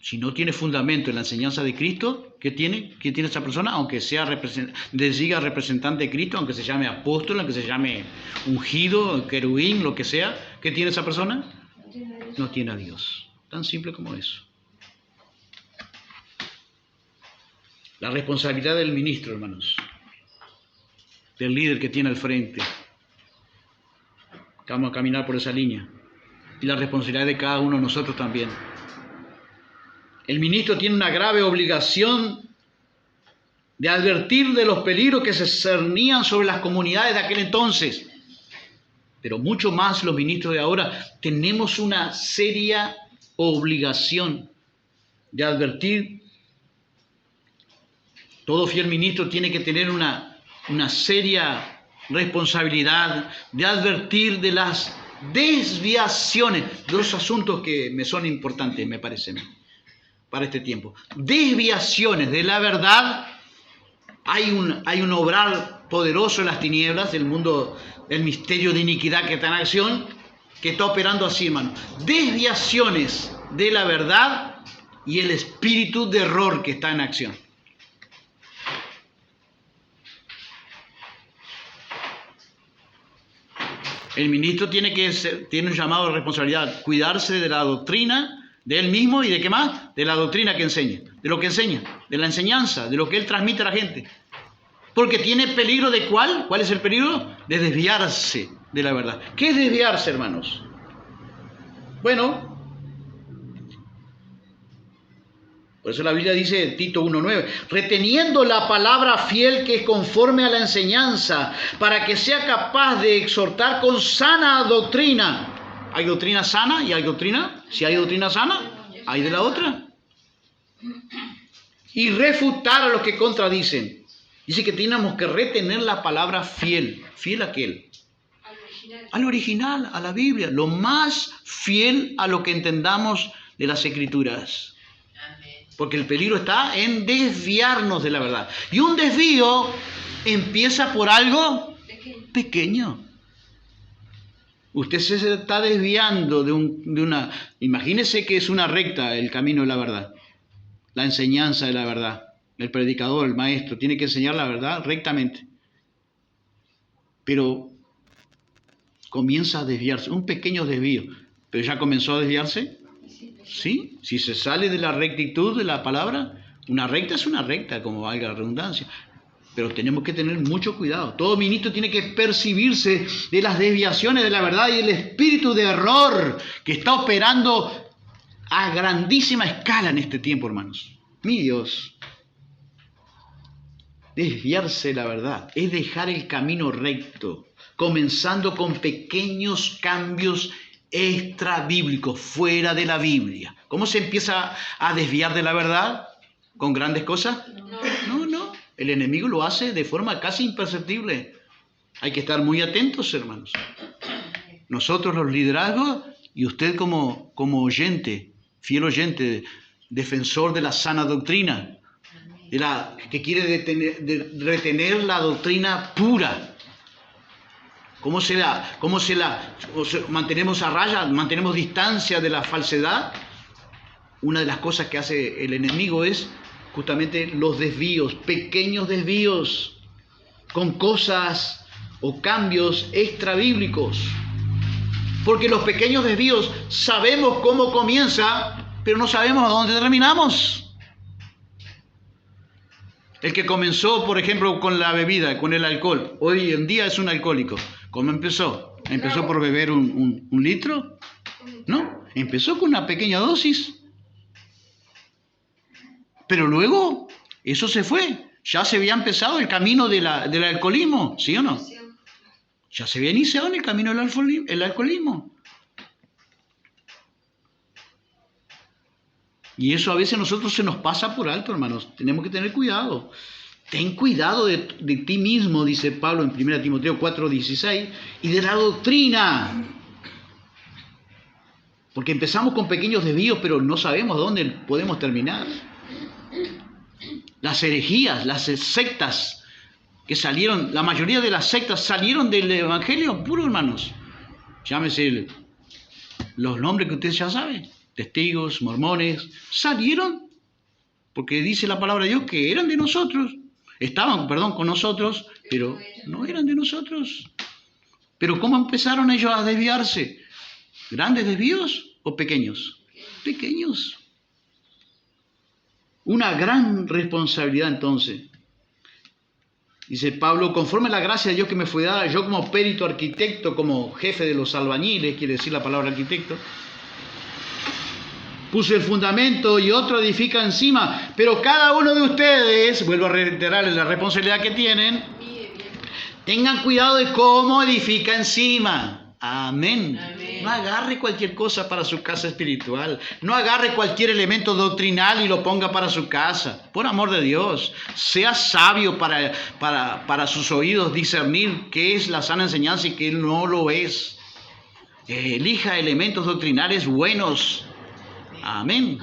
Si no tiene fundamento en la enseñanza de Cristo, ¿qué tiene? ¿Qué tiene esa persona? Aunque sea diga representante de Cristo, aunque se llame apóstol, aunque se llame ungido, querubín, lo que sea, ¿qué tiene esa persona? No tiene a Dios. Tan simple como eso. La responsabilidad del ministro, hermanos, del líder que tiene al frente. Vamos a caminar por esa línea. Y la responsabilidad de cada uno de nosotros también. El ministro tiene una grave obligación de advertir de los peligros que se cernían sobre las comunidades de aquel entonces. Pero mucho más los ministros de ahora tenemos una seria obligación de advertir. Todo fiel ministro tiene que tener una seria responsabilidad de advertir de las desviaciones. Dos asuntos que me son importantes, me parecen, para este tiempo. Desviaciones de la verdad. Hay un obrar poderoso en las tinieblas, del mundo, el misterio de iniquidad que está en acción, que está operando así, hermano. Desviaciones de la verdad y el espíritu de error que está en acción. El ministro tiene un llamado de responsabilidad, cuidarse de la doctrina de él mismo y de qué más, de la doctrina que enseña, de lo que enseña, de la enseñanza, de lo que él transmite a la gente. Porque tiene peligro de ¿cuál? ¿Cuál es el peligro? De desviarse de la verdad. ¿Qué es desviarse, hermanos? Bueno, por eso la Biblia dice, Tito 1:9, reteniendo la palabra fiel que es conforme a la enseñanza, para que sea capaz de exhortar con sana doctrina. ¿Hay doctrina sana y hay doctrina? Si hay doctrina sana, hay de la otra. Y refutar a los que contradicen. Dice que tenemos que retener la palabra fiel. ¿Fiel a qué? Al original, a la Biblia. Lo más fiel a lo que entendamos de las Escrituras. Porque el peligro está en desviarnos de la verdad. Y un desvío empieza por algo pequeño. Usted se está desviando de una... Imagínese que es una recta el camino de la verdad. La enseñanza de la verdad. El predicador, el maestro, tiene que enseñar la verdad rectamente. Pero comienza a desviarse. Un pequeño desvío. ¿Pero ya comenzó a desviarse? Sí, si se sale de la rectitud de la palabra, una recta es una recta, como valga la redundancia. Pero tenemos que tener mucho cuidado. Todo ministro tiene que percibirse de las desviaciones de la verdad y el espíritu de error que está operando a grandísima escala en este tiempo, hermanos. Mi Dios. Desviarse de la verdad es dejar el camino recto, comenzando con pequeños cambios extra bíblicos, fuera de la Biblia. ¿Cómo se empieza a desviar de la verdad? ¿Con grandes cosas? No. El enemigo lo hace de forma casi imperceptible. Hay que estar muy atentos, hermanos. Nosotros los liderazgos y usted como oyente, fiel oyente, defensor de la sana doctrina, que quiere retener la doctrina pura. ¿Cómo se mantenemos a raya, mantenemos distancia de la falsedad? Una de las cosas que hace el enemigo es justamente los desvíos, pequeños desvíos, con cosas o cambios extra bíblicos. Porque los pequeños desvíos sabemos cómo comienza, pero no sabemos a dónde terminamos. El que comenzó, por ejemplo, con la bebida, con el alcohol, hoy en día es un alcohólico. ¿Cómo empezó? ¿Empezó por beber un litro? No, empezó con una pequeña dosis. Pero luego, eso se fue. Ya se había empezado el camino del alcoholismo, ¿sí o no? Ya se había iniciado en el camino del alcoholismo. Y eso a veces a nosotros se nos pasa por alto, hermanos. Tenemos que tener cuidado. Ten cuidado de ti mismo, dice Pablo en 1 Timoteo 4:16, y de la doctrina. Porque empezamos con pequeños desvíos, pero no sabemos dónde podemos terminar. Las herejías, las sectas que salieron, la mayoría de las sectas salieron del evangelio puro, hermanos. Llámese los nombres que ustedes ya saben, testigos, mormones, salieron porque dice la palabra de Dios que eran de nosotros. Estaban, con nosotros, pero no eran de nosotros. Pero ¿cómo empezaron ellos a desviarse? ¿Grandes desvíos o pequeños? Pequeños. Una gran responsabilidad entonces. Dice Pablo, conforme a la gracia de Dios que me fue dada, yo como perito arquitecto, como jefe de los albañiles, quiere decir la palabra arquitecto, puse el fundamento y otro edifica encima, pero cada uno de ustedes, vuelvo a reiterarles la responsabilidad que tienen, tengan cuidado de cómo edifica encima. Amén. No agarre cualquier cosa para su casa espiritual. No agarre cualquier elemento doctrinal y lo ponga para su casa. Por amor de Dios, sea sabio para sus oídos discernir qué es la sana enseñanza y qué no lo es. Elija elementos doctrinales buenos. Amén.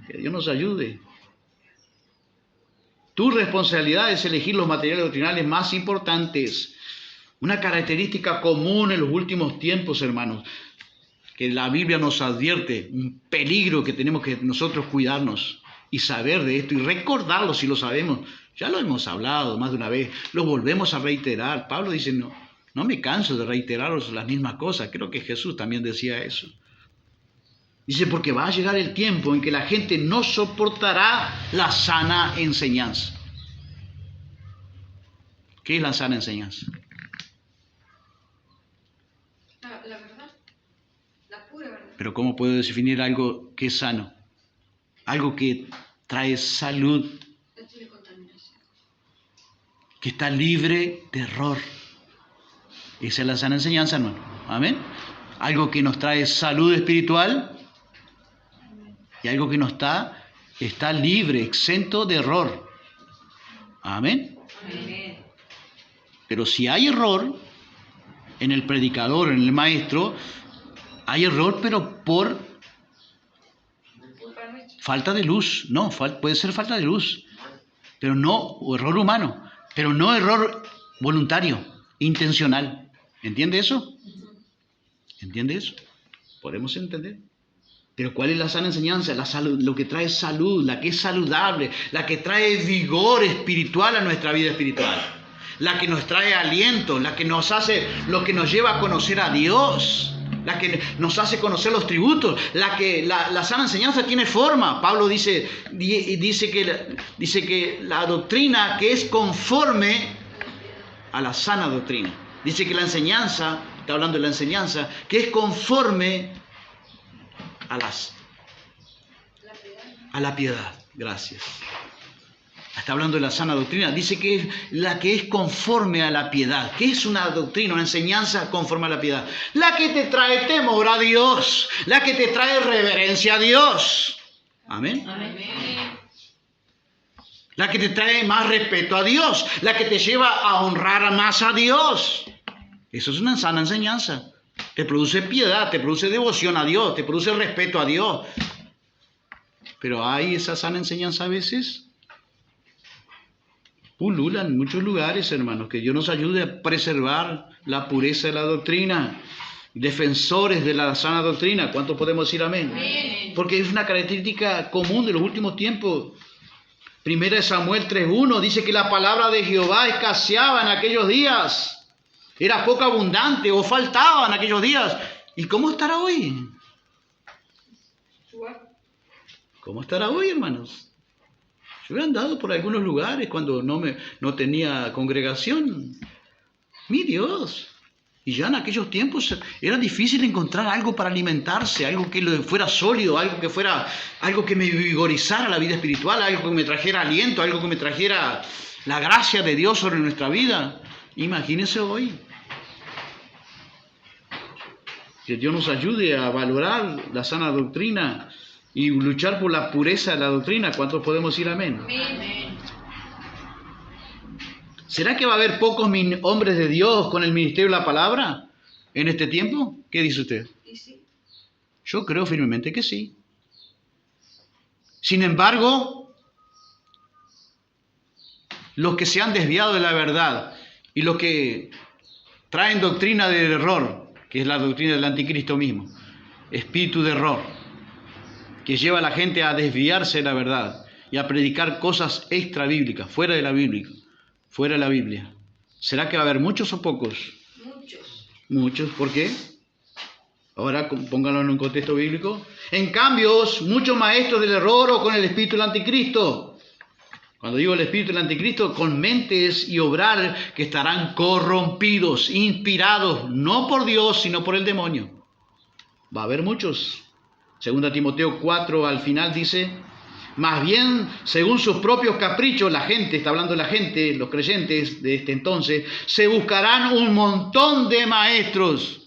Que Dios nos ayude. Tu responsabilidad es elegir los materiales doctrinales más importantes. Una característica común en los últimos tiempos, hermanos, que la Biblia nos advierte, un peligro que tenemos que nosotros cuidarnos y saber de esto y recordarlo si lo sabemos. Ya lo hemos hablado más de una vez, lo volvemos a reiterar. Pablo dice, no, No me canso de reiteraros las mismas cosas. Creo que Jesús también decía eso. Dice, porque va a llegar el tiempo en que la gente no soportará la sana enseñanza. ¿Qué es la sana enseñanza? La verdad. La pura verdad. Pero ¿cómo puedo definir algo que es sano? Algo que trae salud, No tiene contaminación. que está libre de error. Esa es la sana enseñanza, hermano. Amén. Algo que nos trae salud espiritual y algo que está libre, exento de error. Amén. Amén. Pero si hay error en el predicador, en el maestro, hay error, pero por Culpa nuestra. falta de luz. No, puede ser falta de luz, pero no, o error humano, pero no error voluntario, intencional. ¿Entiende eso? ¿Entiende eso? Podemos entender. Pero ¿cuál es la sana enseñanza? La salud, lo que trae salud, la que es saludable, la que trae vigor espiritual a nuestra vida espiritual, la que nos trae aliento, la que nos hace, lo que nos lleva a conocer a Dios, la que nos hace conocer los tributos, la sana enseñanza tiene forma. Pablo dice que la doctrina que es conforme a la sana doctrina. Dice que la enseñanza, está hablando de la enseñanza, que es conforme a la piedad. Gracias. Está hablando de la sana doctrina. Dice que es la que es conforme a la piedad. ¿Qué es una doctrina, una enseñanza conforme a la piedad? La que te trae temor a Dios, la que te trae reverencia a Dios. Amén. Amén. La que te trae más respeto a Dios, la que te lleva a honrar más a Dios. Eso es una sana enseñanza. Te produce piedad, te produce devoción a Dios, te produce respeto a Dios. Pero hay esa sana enseñanza a veces. Pulula en muchos lugares, hermanos. Que Dios nos ayude a preservar la pureza de la doctrina. Defensores de la sana doctrina. ¿Cuántos podemos decir amén? Amén. Porque es una característica común de los últimos tiempos. Primera de Samuel 3:1 dice que la palabra de Jehová escaseaba en aquellos días. Era poco abundante o faltaba en aquellos días. ¿Y cómo estará hoy? ¿Cómo estará hoy, hermanos? Yo he andado por algunos lugares cuando no tenía congregación. Mi Dios. Y ya en aquellos tiempos era difícil encontrar algo para alimentarse, algo que fuera sólido, algo que me vigorizara la vida espiritual, algo que me trajera aliento, algo que me trajera la gracia de Dios sobre nuestra vida. Imagínense hoy. Que Dios nos ayude a valorar la sana doctrina y luchar por la pureza de la doctrina. ¿Cuántos podemos decir amén? Amén. ¿Será que va a haber pocos hombres de Dios con el ministerio de la palabra en este tiempo? ¿Qué dice usted? ¿Y sí? Yo creo firmemente que sí. Sin embargo, los que se han desviado de la verdad y los que traen doctrina del error, que es la doctrina del anticristo mismo, espíritu de error, que lleva a la gente a desviarse de la verdad y a predicar cosas extra bíblicas, fuera de la Biblia. ¿Será que va a haber muchos o pocos? Muchos. Muchos. ¿Por qué? Ahora pónganlo en un contexto bíblico. En cambio, muchos maestros del error o con el espíritu del anticristo. Cuando digo el espíritu del anticristo, con mentes y obrar que estarán corrompidos, inspirados, no por Dios, sino por el demonio. Va a haber muchos. 2 Timoteo 4 al final dice, más bien, según sus propios caprichos, la gente, está hablando de la gente, los creyentes de este entonces, se buscarán un montón de maestros.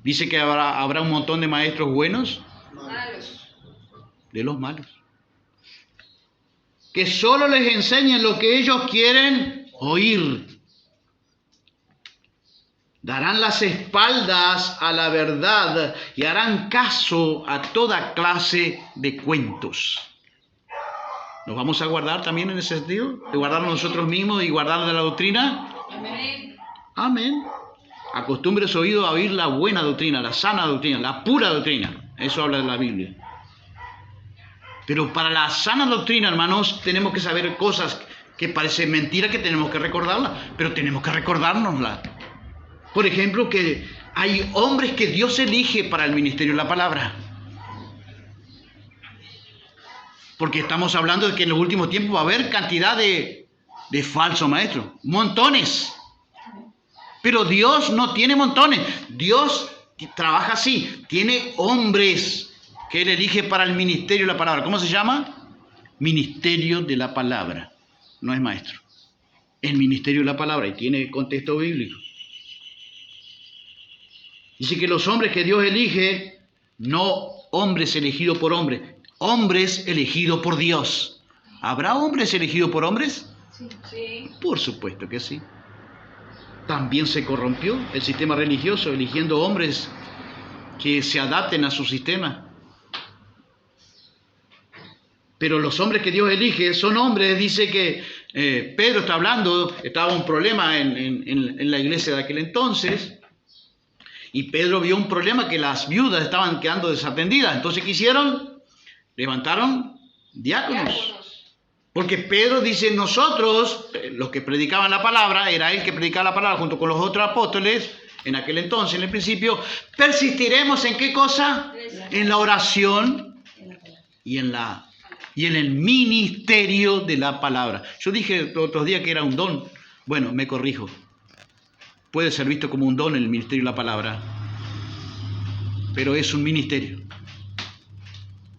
Dice que habrá un montón de maestros buenos, Malos. de los malos. Que solo les enseñen lo que ellos quieren oír. Darán las espaldas a la verdad y harán caso a toda clase de cuentos. ¿Nos vamos a guardar también en ese sentido? ¿De guardarnos nosotros mismos y guardar de la doctrina? Amén. Amén. Acostumbre su oído a oír la buena doctrina, la sana doctrina, la pura doctrina. Eso habla de la Biblia. Pero para la sana doctrina, hermanos, tenemos que saber cosas que parecen mentira, que tenemos que recordarlas, pero tenemos que recordárnoslas. Por ejemplo, que hay hombres que Dios elige para el ministerio de la palabra. Porque estamos hablando de que en los últimos tiempos va a haber cantidad de falsos maestros. Montones. Pero Dios no tiene montones. Dios trabaja así. Tiene hombres que Él elige para el ministerio de la palabra. ¿Cómo se llama? Ministerio de la palabra. No es maestro. El ministerio de la palabra. Y tiene contexto bíblico. Dice que los hombres que Dios elige, no hombres elegidos por hombres. Hombres elegidos por Dios. ¿Habrá hombres elegidos por hombres? Sí. Por supuesto que sí. También se corrompió el sistema religioso, eligiendo hombres que se adapten a su sistema. Pero los hombres que Dios elige son hombres, dice que Pedro está hablando, estaba un problema en la iglesia de aquel entonces, y Pedro vio un problema que las viudas estaban quedando desatendidas. Entonces, ¿qué hicieron? Levantaron diáconos. Porque Pedro dice, nosotros, los que predicaban la palabra, era él que predicaba la palabra junto con los otros apóstoles, en aquel entonces, en el principio, persistiremos ¿en qué cosa? En la oración y en el ministerio de la palabra. Yo dije los otros días que era un don. Bueno, me corrijo. Puede ser visto como un don en el ministerio de la palabra, pero es un ministerio.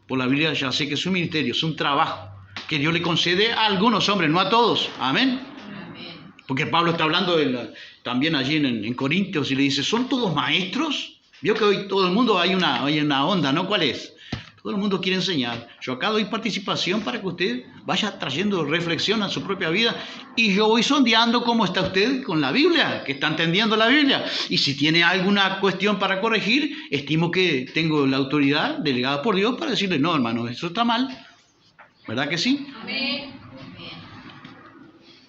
Por la Biblia ya sé que es un ministerio, es un trabajo que Dios le concede a algunos hombres, no a todos. Amén. Amén. Porque Pablo está hablando también allí en Corintios y le dice, ¿son todos maestros? Vio que hoy todo el mundo hay una onda, ¿no? ¿Cuál es? Todo el mundo quiere enseñar. Yo acá doy participación para que usted vaya trayendo reflexión a su propia vida. Y yo voy sondeando cómo está usted con la Biblia, que está entendiendo la Biblia. Y si tiene alguna cuestión para corregir, estimo que tengo la autoridad delegada por Dios para decirle, no, hermano, eso está mal. ¿Verdad que sí? Amén.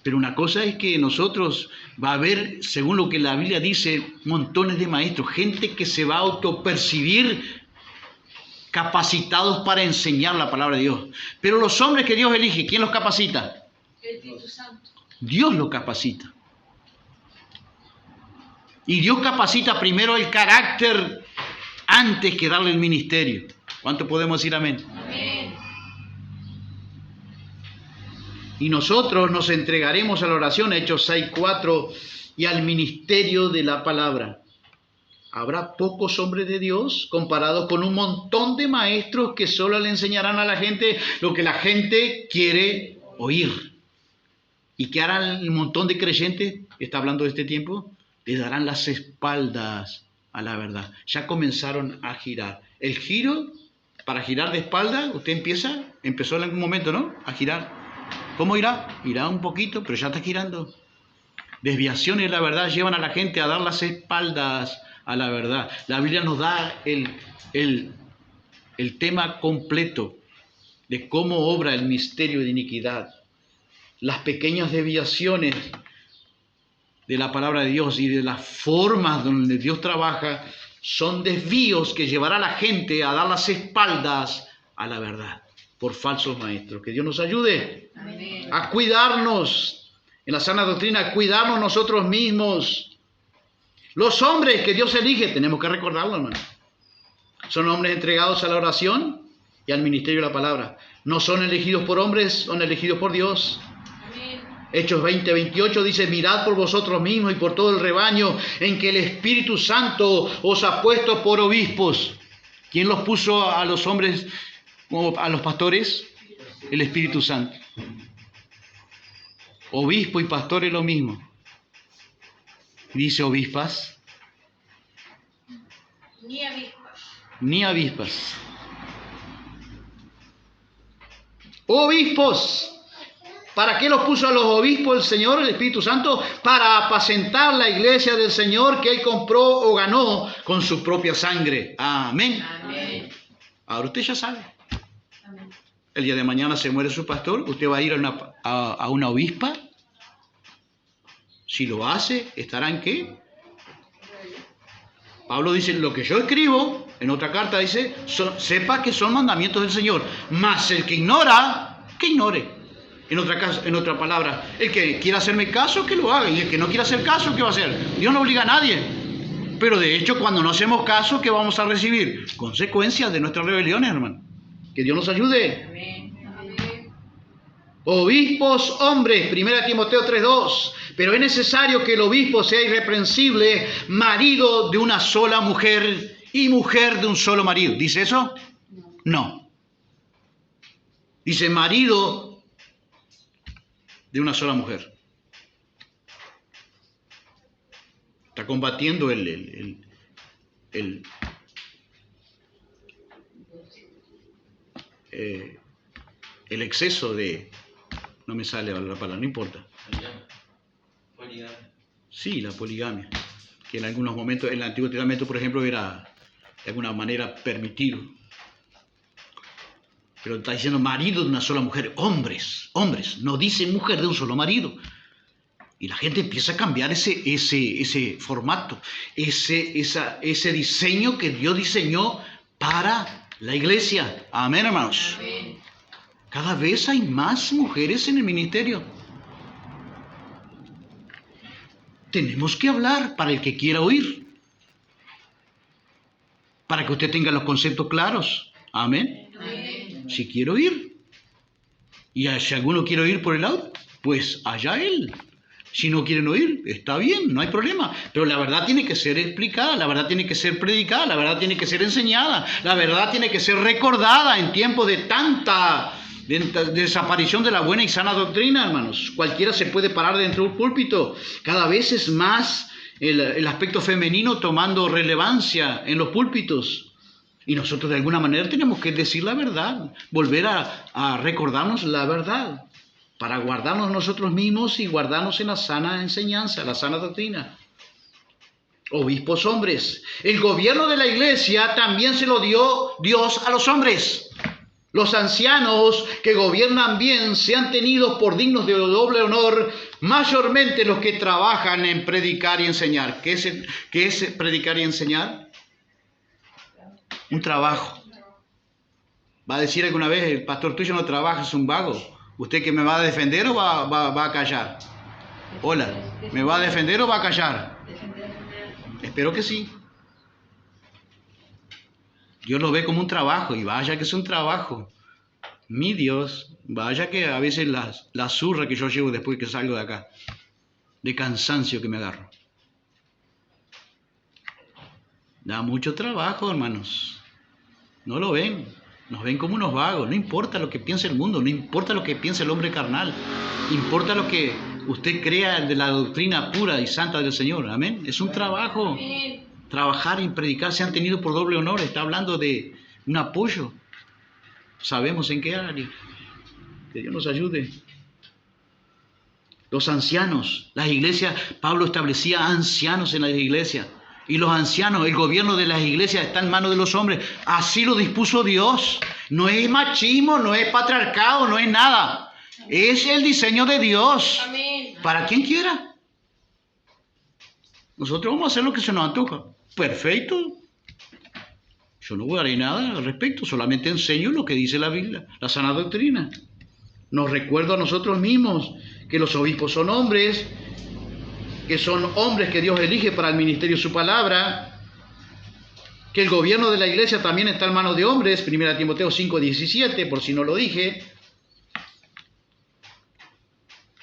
Pero una cosa es que nosotros va a haber, según lo que la Biblia dice, montones de maestros, gente que se va a autopercibir capacitados para enseñar la palabra de Dios. Pero los hombres que Dios elige, ¿quién los capacita? El Espíritu Santo. Dios los capacita. Y Dios capacita primero el carácter antes que darle el ministerio. ¿Cuánto podemos decir amén? Amén. Y nosotros nos entregaremos a la oración, Hechos 6:4, y al ministerio de la palabra. Habrá pocos hombres de Dios comparados con un montón de maestros que solo le enseñarán a la gente lo que la gente quiere oír. ¿Y qué harán el montón de creyentes? Está hablando de este tiempo. Le darán las espaldas a la verdad. Ya comenzaron a girar. El giro, para girar de espalda, usted empezó en algún momento, ¿no? A girar. ¿Cómo irá? Irá un poquito, pero ya está girando. Desviaciones de la verdad llevan a la gente a dar las espaldas a la verdad. La Biblia nos da el tema completo de cómo obra el misterio de iniquidad. Las pequeñas desviaciones de la palabra de Dios y de las formas donde Dios trabaja son desvíos que llevará a la gente a dar las espaldas a la verdad por falsos maestros. Que Dios nos ayude Amén. a cuidarnos en la sana doctrina, a cuidarnos nosotros mismos. Los hombres que Dios elige, tenemos que recordarlo, hermano, son hombres entregados a la oración y al ministerio de la palabra. No son elegidos por hombres, son elegidos por Dios. Amén. Hechos 20:28 dice, mirad por vosotros mismos y por todo el rebaño en que el Espíritu Santo os ha puesto por obispos. ¿Quién los puso a los hombres como a los pastores? El Espíritu Santo. Obispo y pastor es lo mismo. Dice obispas. Ni avispas. Ni avispas. Obispos. ¿Para qué los puso a los obispos el Señor, el Espíritu Santo? Para apacentar la iglesia del Señor que Él compró o ganó con su propia sangre. Amén. Amén. Ahora usted ya sabe. Amén. El día de mañana se muere su pastor. ¿Usted va a ir a una obispa? Si lo hace, ¿estará en qué? Pablo dice, lo que yo escribo, en otra carta dice, sepa que son mandamientos del Señor. Mas el que ignora, que ignore. En otra palabra, el que quiera hacerme caso, que lo haga. Y el que no quiera hacer caso, ¿qué va a hacer? Dios no obliga a nadie. Pero de hecho, cuando no hacemos caso, ¿qué vamos a recibir? Consecuencias de nuestras rebeliones, hermano. Que Dios nos ayude. Amén. Obispos, hombres, 1 Timoteo 3:2. Pero es necesario que el obispo sea irreprensible, marido de una sola mujer y mujer de un solo marido. ¿Dice eso? No. Dice marido de una sola mujer. Está combatiendo el exceso de... No me sale la palabra, no importa. Poligamia. Sí, la poligamia, que en algunos momentos, en el Antiguo Testamento, por ejemplo, era de alguna manera permitido. Pero está diciendo marido de una sola mujer, hombres, no dice mujer de un solo marido. Y la gente empieza a cambiar ese formato, ese diseño que Dios diseñó para la iglesia. Amén, hermanos. Amén. Cada vez hay más mujeres en el ministerio. Tenemos que hablar para el que quiera oír, para que usted tenga los conceptos claros. Amén. Amén. Si quiere oír, y si alguno quiere oír por el lado, pues allá él. Si no quieren oír, está bien, no hay problema. Pero la verdad tiene que ser explicada, la verdad tiene que ser predicada, la verdad tiene que ser enseñada, la verdad tiene que ser recordada en tiempos de tanta desaparición de la buena y sana doctrina, hermanos. Cualquiera se puede parar dentro de un púlpito. Cada vez es más el aspecto femenino tomando relevancia en los púlpitos. Y nosotros de alguna manera tenemos que decir la verdad, volver a recordarnos la verdad, para guardarnos nosotros mismos y guardarnos en la sana enseñanza, la sana doctrina. Obispos hombres. El gobierno de la iglesia también se lo dio Dios a los hombres. Los ancianos que gobiernan bien sean tenidos por dignos de doble honor, mayormente los que trabajan en predicar y enseñar. ¿Qué es predicar y enseñar? Un trabajo. Va a decir alguna vez, el pastor tuyo no trabaja, es un vago. ¿Usted que me va a defender o va a callar? Hola, ¿me va a defender o va a callar? Espero que sí. Dios lo ve como un trabajo, y vaya que es un trabajo. Mi Dios, vaya que a veces la zurra que yo llevo después que salgo de acá, de cansancio que me agarro. Da mucho trabajo, hermanos. ¿No lo ven? Nos ven como unos vagos. No importa lo que piense el mundo, no importa lo que piense el hombre carnal. Importa lo que usted crea de la doctrina pura y santa del Señor. Amén. Es un trabajo. Amén. Trabajar y predicar se han tenido por doble honor. Está hablando de un apoyo. Sabemos en qué área. Que Dios nos ayude. Los ancianos, las iglesias, Pablo establecía ancianos en las iglesias. Y los ancianos, el gobierno de las iglesias está en manos de los hombres. Así lo dispuso Dios. No es machismo, no es patriarcado, no es nada. Es el diseño de Dios. Amén. Para quien quiera. Nosotros vamos a hacer lo que se nos antoja. Perfecto. Yo no voy a decir nada al respecto. Solamente enseño lo que dice la Biblia, la sana doctrina. Nos recuerdo a nosotros mismos que los obispos son hombres, que son hombres que Dios elige para el ministerio de su palabra, que el gobierno de la iglesia también está en manos de hombres, 1 Timoteo 5:17, por si no lo dije,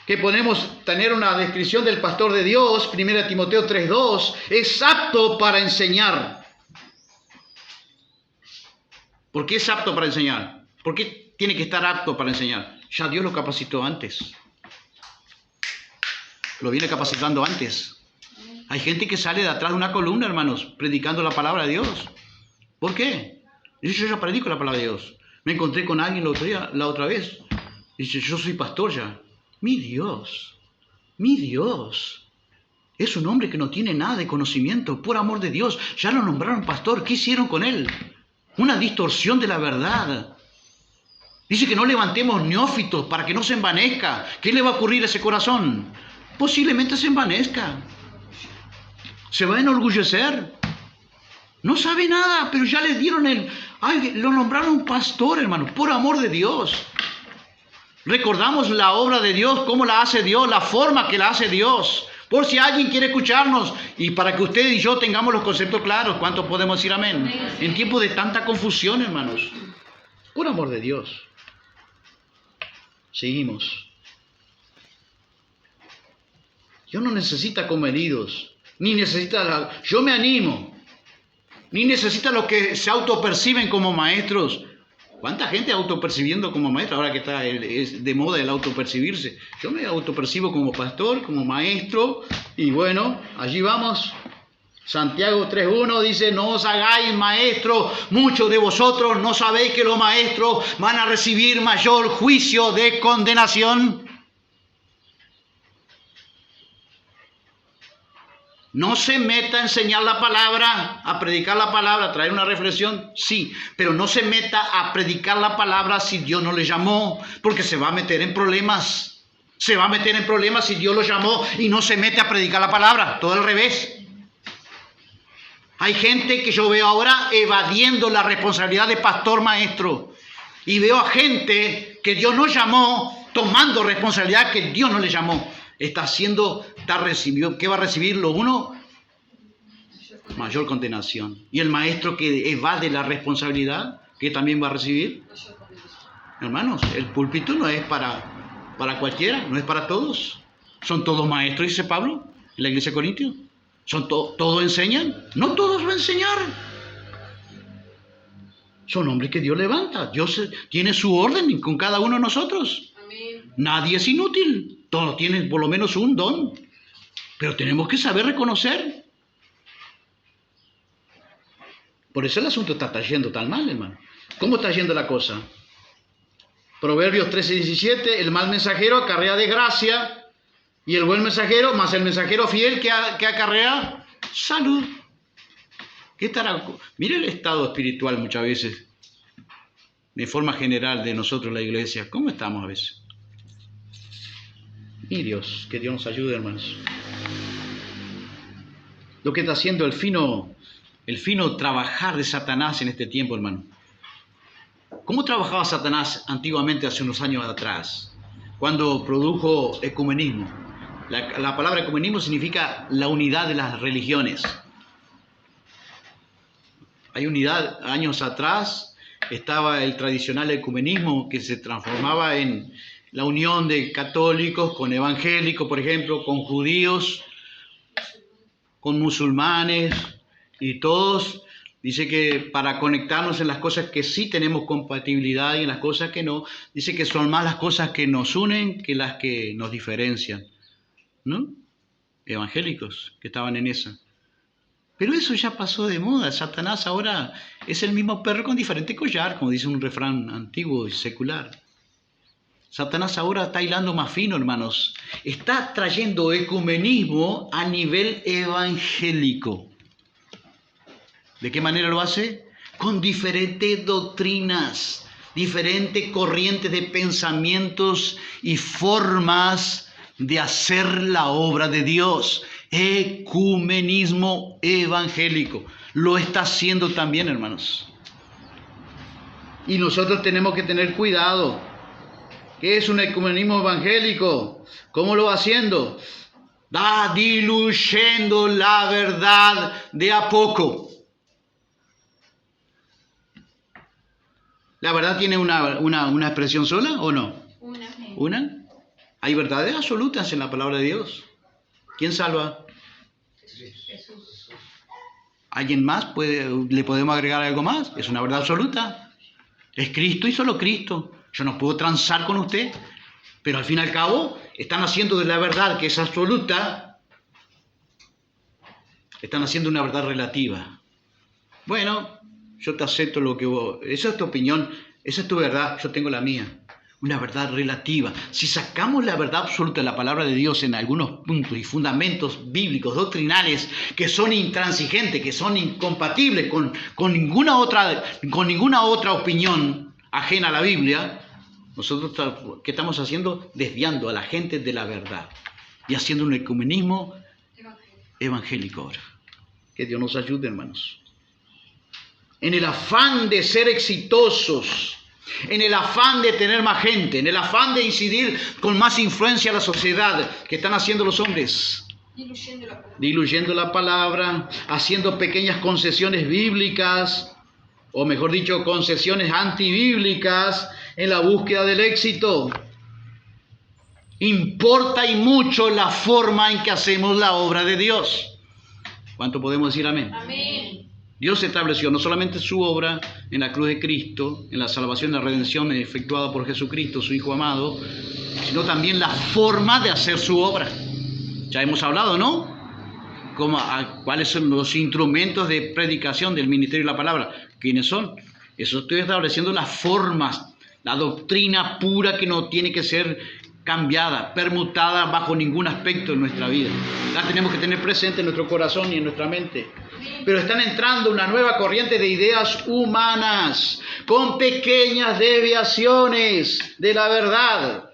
que podemos tener una descripción del pastor de Dios, 1 Timoteo 3:2, es apto para enseñar. ¿Por qué es apto para enseñar? ¿Por qué tiene que estar apto para enseñar? Ya Dios lo capacitó antes. Lo viene capacitando antes. Hay gente que sale de atrás de una columna, hermanos, predicando la palabra de Dios. ¿Por qué? Dice, yo ya predico la palabra de Dios. Me encontré con alguien la otra vez. Dice, yo soy pastor ya. Mi Dios, es un hombre que no tiene nada de conocimiento, por amor de Dios. Ya lo nombraron pastor, ¿qué hicieron con él? Una distorsión de la verdad. Dice que no levantemos neófitos para que no se envanezca. ¿Qué le va a ocurrir a ese corazón? Posiblemente se envanezca. Se va a enorgullecer. No sabe nada, pero ya le dieron lo nombraron pastor, hermano, por amor de Dios. Recordamos la obra de Dios, cómo la hace Dios, la forma que la hace Dios. Por si alguien quiere escucharnos y para que usted y yo tengamos los conceptos claros, ¿cuántos podemos decir amén? En tiempos de tanta confusión, hermanos. Por amor de Dios. Seguimos. Dios no necesita comedidos, ni necesita... Yo me animo. Ni necesita los que se autoperciben como maestros. ¿Cuánta gente autopercibiendo como maestro? Ahora que es de moda el autopercibirse. Yo me autopercibo como pastor, como maestro. Y bueno, allí vamos. Santiago 3.1 dice, no os hagáis maestros. Muchos de vosotros no sabéis que los maestros van a recibir mayor juicio de condenación. No se meta a enseñar la palabra, a predicar la palabra, a traer una reflexión, sí, pero no se meta a predicar la palabra si Dios no le llamó, porque se va a meter en problemas. Se va a meter en problemas si Dios lo llamó y no se mete a predicar la palabra, todo al revés. Hay gente que yo veo ahora evadiendo la responsabilidad de pastor maestro, y veo a gente que Dios no llamó tomando responsabilidad que Dios no le llamó. ¿Qué va a recibir lo uno? Mayor condenación. Y el maestro que evade la responsabilidad, ¿qué también va a recibir? Hermanos, el púlpito no es para cualquiera, no es para todos. ¿Son todos maestros, dice Pablo, en la iglesia de Corintios? ¿Todos enseñan? No todos van a enseñar. Son hombres que Dios levanta. Dios tiene su orden con cada uno de nosotros. Amén. Nadie es inútil. Todos tienen por lo menos un don. Pero tenemos que saber reconocer. Por eso el asunto está yendo tan mal, hermano. ¿Cómo está yendo la cosa? Proverbios 13:17, el mal mensajero acarrea desgracia, y el buen mensajero, más el mensajero fiel que acarrea salud. ¿Qué estará? Mire el estado espiritual muchas veces, de forma general de nosotros la iglesia. ¿Cómo estamos a veces? Y Dios, que Dios nos ayude, hermanos. Lo que está haciendo el fino trabajar de Satanás en este tiempo, hermano. ¿Cómo trabajaba Satanás antiguamente, hace unos años atrás, cuando produjo ecumenismo? La palabra ecumenismo significa la unidad de las religiones. Hay unidad. Años atrás estaba el tradicional ecumenismo, que se transformaba en la unión de católicos con evangélicos, por ejemplo, con judíos, con musulmanes, y todos. Dice que para conectarnos en las cosas que sí tenemos compatibilidad y en las cosas que no, dice que son más las cosas que nos unen que las que nos diferencian, ¿no? Evangélicos que estaban en esa. Pero eso ya pasó de moda. Satanás ahora es el mismo perro con diferente collar, como dice un refrán antiguo y secular. Satanás ahora está hilando más fino, hermanos. Está trayendo ecumenismo a nivel evangélico. ¿De qué manera lo hace? Con diferentes doctrinas, diferentes corrientes de pensamientos y formas de hacer la obra de Dios. Ecumenismo evangélico. Lo está haciendo también, hermanos. Y nosotros tenemos que tener cuidado. ¿Qué es un ecumenismo evangélico? ¿Cómo lo va haciendo? Va diluyendo la verdad de a poco. ¿La verdad tiene una expresión sola o no? ¿Una? Hay verdades absolutas en la palabra de Dios. ¿Quién salva? Jesús. ¿Alguien más? ¿Le podemos agregar algo más? Es una verdad absoluta. Es Cristo y solo Cristo. Yo no puedo transar con usted, pero al fin y al cabo están haciendo de la verdad que es absoluta, están haciendo una verdad relativa. Bueno, yo te acepto lo que vos... Esa es tu opinión, esa es tu verdad, yo tengo la mía. Una verdad relativa. Si sacamos la verdad absoluta de la palabra de Dios en algunos puntos y fundamentos bíblicos, doctrinales, que son intransigentes, que son incompatibles con ninguna otra opinión ajena a la Biblia, nosotros, ¿qué estamos haciendo? Desviando a la gente de la verdad y haciendo un ecumenismo evangélico ahora. Que Dios nos ayude, hermanos. En el afán de ser exitosos, en el afán de tener más gente, en el afán de incidir con más influencia a la sociedad que están haciendo los hombres, Diluyendo la palabra. diluyendo la palabra, haciendo pequeñas concesiones bíblicas, o mejor dicho, concesiones antibíblicas en la búsqueda del éxito. Importa y mucho la forma en que hacemos la obra de Dios. ¿Cuánto podemos decir amén? Amén. Dios estableció no solamente su obra en la cruz de Cristo, en la salvación y la redención efectuada por Jesucristo, su Hijo amado, sino también la forma de hacer su obra. Ya hemos hablado, ¿no? ¿Cuáles son los instrumentos de predicación del ministerio de la palabra? ¿Quiénes son? Eso estoy estableciendo las formas, la doctrina pura que no tiene que ser cambiada, permutada bajo ningún aspecto de nuestra vida. La tenemos que tener presente en nuestro corazón y en nuestra mente. Pero están entrando una nueva corriente de ideas humanas, con pequeñas desviaciones de la verdad.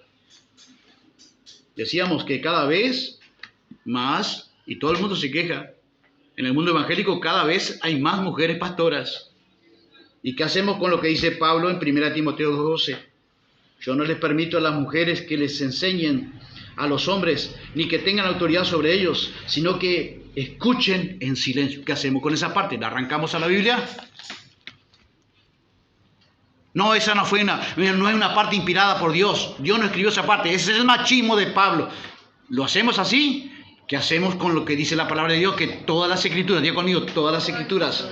Decíamos que cada vez más, y todo el mundo se queja, en el mundo evangélico cada vez hay más mujeres pastoras. ¿Y qué hacemos con lo que dice Pablo en 1 Timoteo 2:12? Yo no les permito a las mujeres que les enseñen a los hombres, ni que tengan autoridad sobre ellos, sino que escuchen en silencio. ¿Qué hacemos con esa parte? ¿La arrancamos a la Biblia? No, esa no es una parte inspirada por Dios. Dios no escribió esa parte. Ese es el machismo de Pablo. ¿Lo hacemos así? ¿Qué hacemos con lo que dice la palabra de Dios? Que todas las escrituras, diga conmigo, todas las escrituras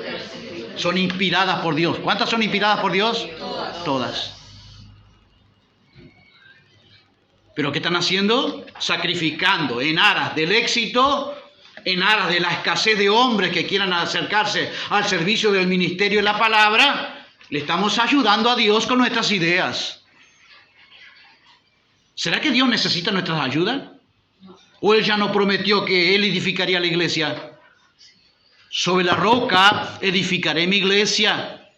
son inspiradas por Dios. ¿Cuántas son inspiradas por Dios? Todas. ¿Pero qué están haciendo? Sacrificando en aras del éxito, en aras de la escasez de hombres que quieran acercarse al servicio del ministerio de la palabra. Le estamos ayudando a Dios con nuestras ideas. ¿Será que Dios necesita nuestras ayudas? ¿O Él ya no prometió que Él edificaría la iglesia? Sobre la roca edificaré mi iglesia.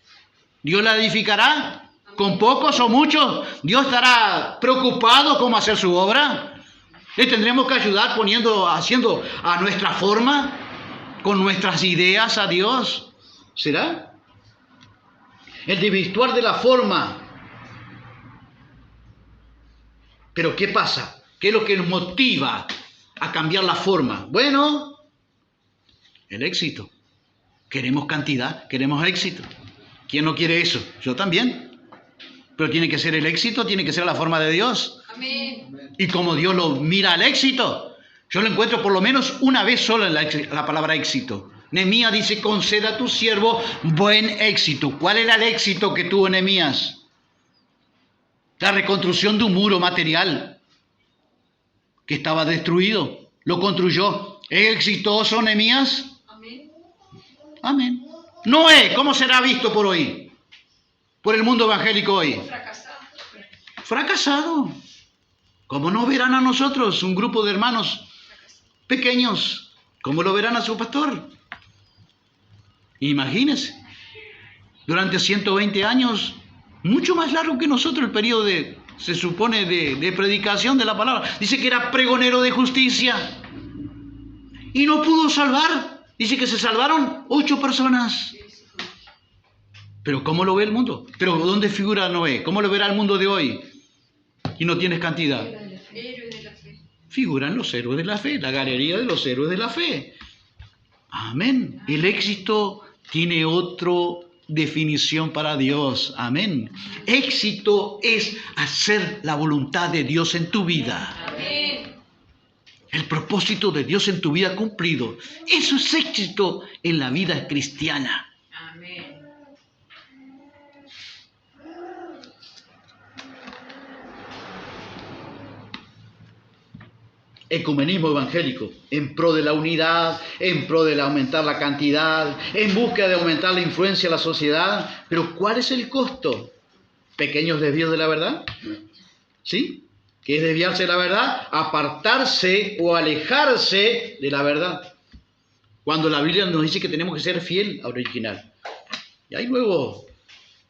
¿Dios la edificará? ¿Con pocos o muchos? ¿Dios estará preocupado cómo hacer su obra? ¿Le tendremos que ayudar haciendo a nuestra forma, con nuestras ideas a Dios? ¿Será? El desvirtuar de la forma. Pero ¿qué pasa? ¿Qué es lo que nos motiva a cambiar la forma? Bueno, el éxito. Queremos cantidad, queremos éxito. ¿Quién no quiere eso? Yo también. Pero tiene que ser el éxito, tiene que ser la forma de Dios. Amén. Y como Dios lo mira al éxito, yo lo encuentro por lo menos una vez sola en la palabra éxito. Nehemías dice, conceda a tu siervo buen éxito. ¿Cuál era el éxito que tuvo Nehemías? La reconstrucción de un muro material que estaba destruido. Lo construyó. ¿Es exitoso Nehemías? Amén. Amén. Noé, ¿cómo será visto por hoy? Por el mundo evangélico hoy. Fracasado. Fracasado. ¿Cómo nos verán a nosotros, un grupo de hermanos pequeños? ¿Cómo lo verán a su pastor? Imagínense. Durante 120 años, mucho más largo que nosotros el periodo se supone, de predicación de la palabra. Dice que era pregonero de justicia. Y no pudo salvar. Dice que se salvaron 8 personas. Pero ¿cómo lo ve el mundo? ¿Pero dónde figura Noé? ¿Cómo lo verá el mundo de hoy? Y no tienes cantidad. Héroe de la fe. Figuran los héroes de la fe, la galería de los héroes de la fe. Amén. El éxito tiene otra definición para Dios. Amén. Éxito es hacer la voluntad de Dios en tu vida. Amén. El propósito de Dios en tu vida cumplido. Eso es éxito en la vida cristiana. Amén. Ecumenismo evangélico, en pro de la unidad, en pro de aumentar la cantidad, en busca de aumentar la influencia en la sociedad. Pero ¿cuál es el costo? ¿Pequeños desvíos de la verdad? ¿Sí? ¿Qué es desviarse de la verdad? Apartarse o alejarse de la verdad. Cuando la Biblia nos dice que tenemos que ser fiel al original. Y ahí luego,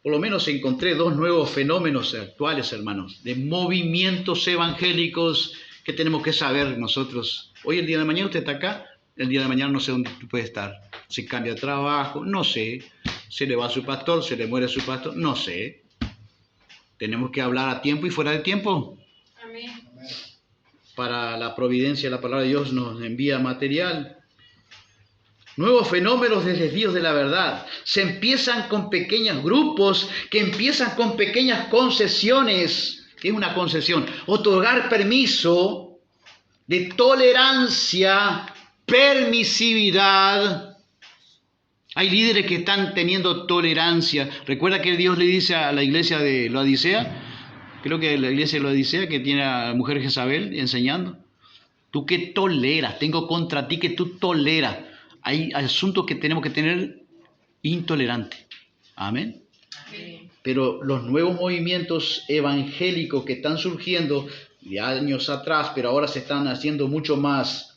por lo menos encontré 2 nuevos fenómenos actuales, hermanos, de movimientos evangélicos que tenemos que saber nosotros. Hoy, el día de mañana, usted está acá, el día de mañana no sé dónde puede estar. Se cambia de trabajo, no sé. Se le va a su pastor, se le muere su pastor, no sé. Tenemos que hablar a tiempo y fuera de tiempo. Amén. para la providencia de la palabra de Dios nos envía material. Nuevos fenómenos de desvíos de la verdad. Se empiezan con pequeños grupos que empiezan con pequeñas concesiones. ¿Qué es una concesión? Otorgar permiso de tolerancia, permisividad. Hay líderes que están teniendo tolerancia. ¿Recuerda que Dios le dice a la iglesia de Laodicea? Creo que la iglesia de Laodicea, que tiene a la mujer Jezabel enseñando. Tú que toleras, tengo contra ti que tú toleras. Hay asuntos que tenemos que tener intolerantes. Amén. Amén. Pero los nuevos movimientos evangélicos que están surgiendo de años atrás, pero ahora se están haciendo mucho más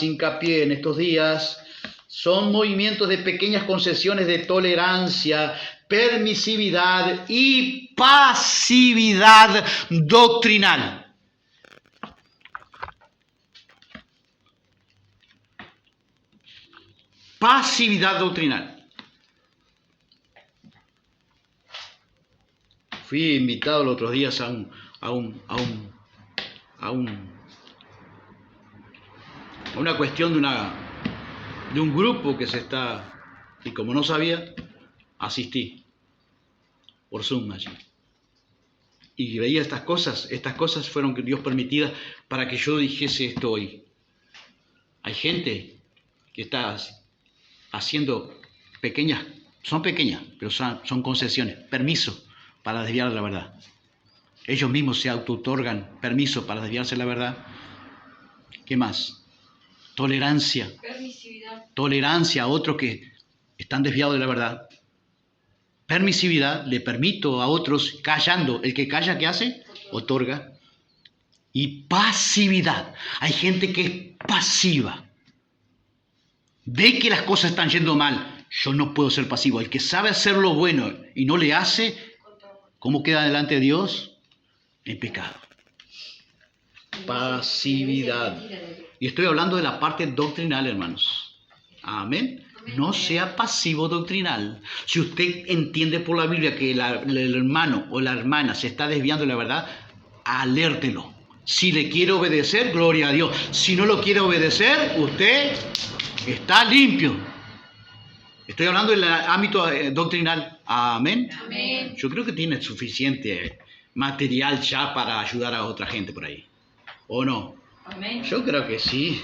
hincapié en estos días, son movimientos de pequeñas concesiones de tolerancia, permisividad y pasividad doctrinal. Pasividad doctrinal. Fui invitado los otros días a una cuestión de un grupo que se está, y como no sabía, asistí por Zoom allí. Y veía estas cosas fueron que Dios permitidas para que yo dijese esto hoy. Hay gente que está haciendo son pequeñas, pero son concesiones, permiso para desviar de la verdad. Ellos mismos se auto-otorgan permiso para desviarse de la verdad. ¿Qué más? Tolerancia. Permisividad. Tolerancia a otros que están desviados de la verdad. Permisividad, le permito a otros callando. El que calla, ¿qué hace? Otorga. Y pasividad. Hay gente que es pasiva. Ve que las cosas están yendo mal. Yo no puedo ser pasivo. El que sabe hacer lo bueno y no le hace, ¿cómo queda delante de Dios? En pecado. Pasividad. Y estoy hablando de la parte doctrinal, hermanos. Amén. No sea pasivo doctrinal. Si usted entiende por la Biblia que el hermano o la hermana se está desviando de la verdad, alértelo. Si le quiere obedecer, gloria a Dios. Si no lo quiere obedecer, usted está limpio. Estoy hablando del ámbito doctrinal. Amén. Amén. Yo creo que tiene suficiente material ya para ayudar a otra gente por ahí. ¿O no? Amén. Yo creo que sí.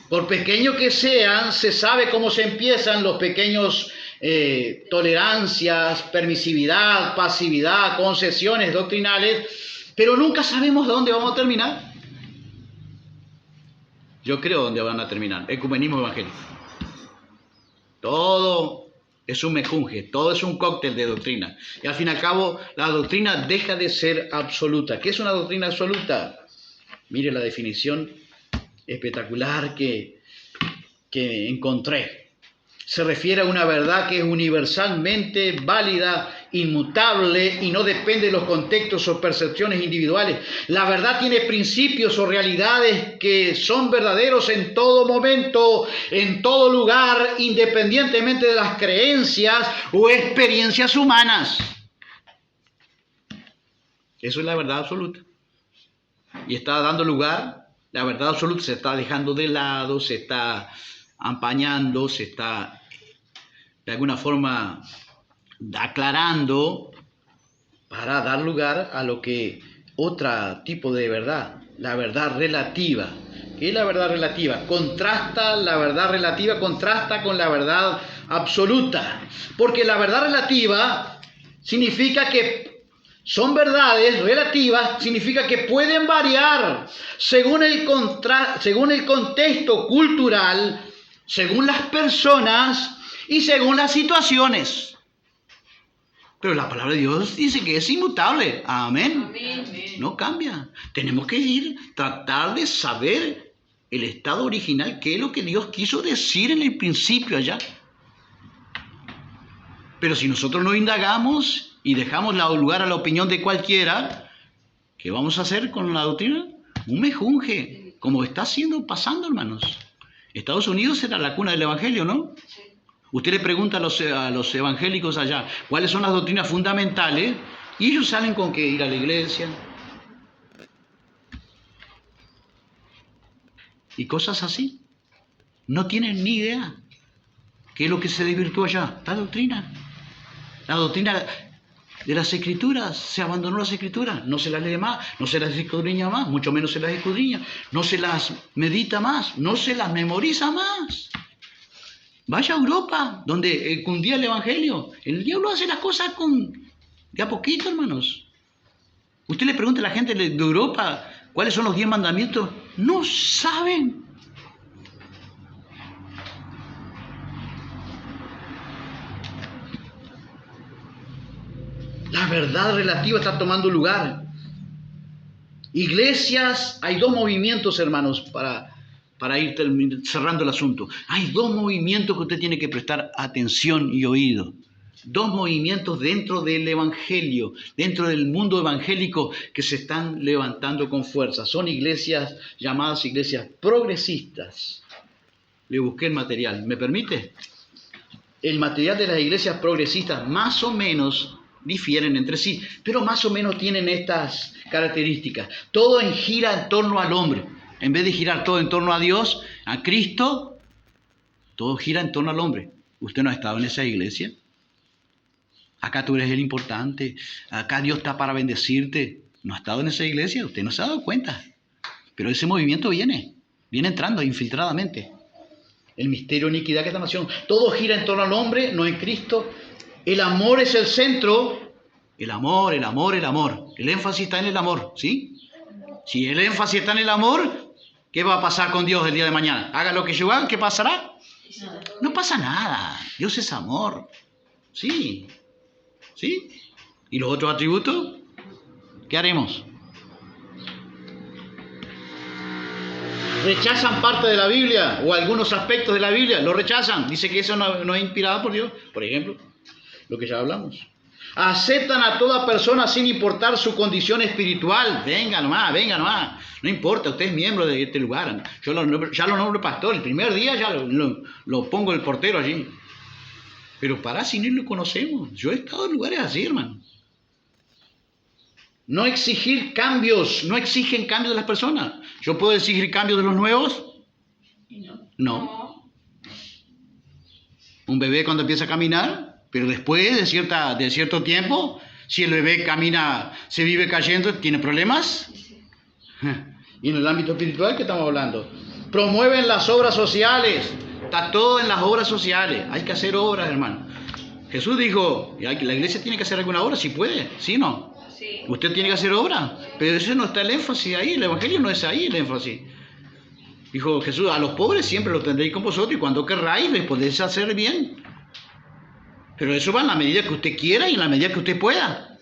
Por pequeño que sean, se sabe cómo se empiezan los pequeños tolerancias, permisividad, pasividad, concesiones doctrinales, pero nunca sabemos de dónde vamos a terminar. Yo creo dónde van a terminar. Ecumenismo evangélico. Todo es un mejunje, todo es un cóctel de doctrina. Y al fin y al cabo, la doctrina deja de ser absoluta. ¿Qué es una doctrina absoluta? Mire la definición espectacular que encontré. Se refiere a una verdad que es universalmente válida, inmutable y no depende de los contextos o percepciones individuales. La verdad tiene principios o realidades que son verdaderos en todo momento, en todo lugar, independientemente de las creencias o experiencias humanas. Eso es la verdad absoluta. Y está dando lugar, la verdad absoluta se está dejando de lado, se está apañando, se está de alguna forma aclarando para dar lugar a lo que otro tipo de verdad, la verdad relativa. ¿Qué es la verdad relativa? La verdad relativa contrasta con la verdad absoluta, porque la verdad relativa significa que son verdades relativas, significa que pueden variar según el contexto cultural, según las personas y según las situaciones. Pero la palabra de Dios dice que es inmutable. Amén. Amén. No cambia. Tenemos que tratar de saber el estado original, qué es lo que Dios quiso decir en el principio allá. Pero si nosotros no indagamos y dejamos lugar a la opinión de cualquiera, ¿qué vamos a hacer con la doctrina? Un mejunje, como está pasando, hermanos. Estados Unidos era la cuna del Evangelio, ¿no? Sí. Usted le pregunta a los evangélicos allá cuáles son las doctrinas fundamentales y ellos salen con que ir a la iglesia, y cosas así. No tienen ni idea qué es lo que se desvirtuó allá. La doctrina. La doctrina de las Escrituras. Se abandonó las Escrituras. No se las lee más, no se las escudriña más, mucho menos se las escudriña. No se las medita más, no se las memoriza más. Vaya a Europa, donde cundía el Evangelio. El diablo hace las cosas de a poquito, hermanos. Usted le pregunta a la gente de Europa cuáles son los 10 mandamientos. No saben. La verdad relativa está tomando lugar. Iglesias, hay 2 movimientos, hermanos, para ir cerrando el asunto. Hay 2 movimientos que usted tiene que prestar atención y oído. 2 movimientos dentro del Evangelio, dentro del mundo evangélico que se están levantando con fuerza. Son iglesias llamadas iglesias progresistas. Le busqué el material. ¿Me permite? El material de las iglesias progresistas más o menos difieren entre sí, pero más o menos tienen estas características. Todo gira en torno al hombre. En vez de girar todo en torno a Dios, a Cristo, todo gira en torno al hombre. ¿Usted no ha estado en esa iglesia? Acá tú eres el importante. Acá Dios está para bendecirte. ¿No ha estado en esa iglesia? Usted no se ha dado cuenta. Pero ese movimiento viene entrando infiltradamente. El misterio de iniquidad que esta nación. Todo gira en torno al hombre, no en Cristo. El amor es el centro. El amor, el amor, el amor. El énfasis está en el amor, ¿sí? Si el énfasis está en el amor, ¿qué va a pasar con Dios el día de mañana? Haga lo que yo haga, ¿qué pasará? No pasa nada. Dios es amor. Sí. ¿Sí? ¿Y los otros atributos? ¿Qué haremos? ¿Rechazan parte de la Biblia o algunos aspectos de la Biblia? Lo rechazan. Dice que eso no es inspirado por Dios. Por ejemplo, lo que ya hablamos. Aceptan a toda persona sin importar su condición espiritual. Venga nomás. No importa, usted es miembro de este lugar. Yo ya lo nombro pastor. El primer día ya lo pongo el portero allí. Pero si ni lo conocemos. Yo he estado en lugares así, hermano. No exigir cambios. No exigen cambios de las personas. ¿Yo puedo exigir cambios de los nuevos? No. Un bebé cuando empieza a caminar, pero después de cierto tiempo, si el bebé camina, se vive cayendo, ¿tiene problemas? Y en el ámbito espiritual, ¿qué estamos hablando? Promueven las obras sociales. Está todo en las obras sociales. Hay que hacer obras, hermano. Jesús dijo, la iglesia tiene que hacer alguna obra, si puede, ¿sí o no? Sí. Usted tiene que hacer obra, pero ese no está el énfasis ahí, el evangelio no es ahí el énfasis. Dijo Jesús, a los pobres siempre los tendréis con vosotros y cuando querráis les podéis hacer bien. Pero eso va en la medida que usted quiera y en la medida que usted pueda.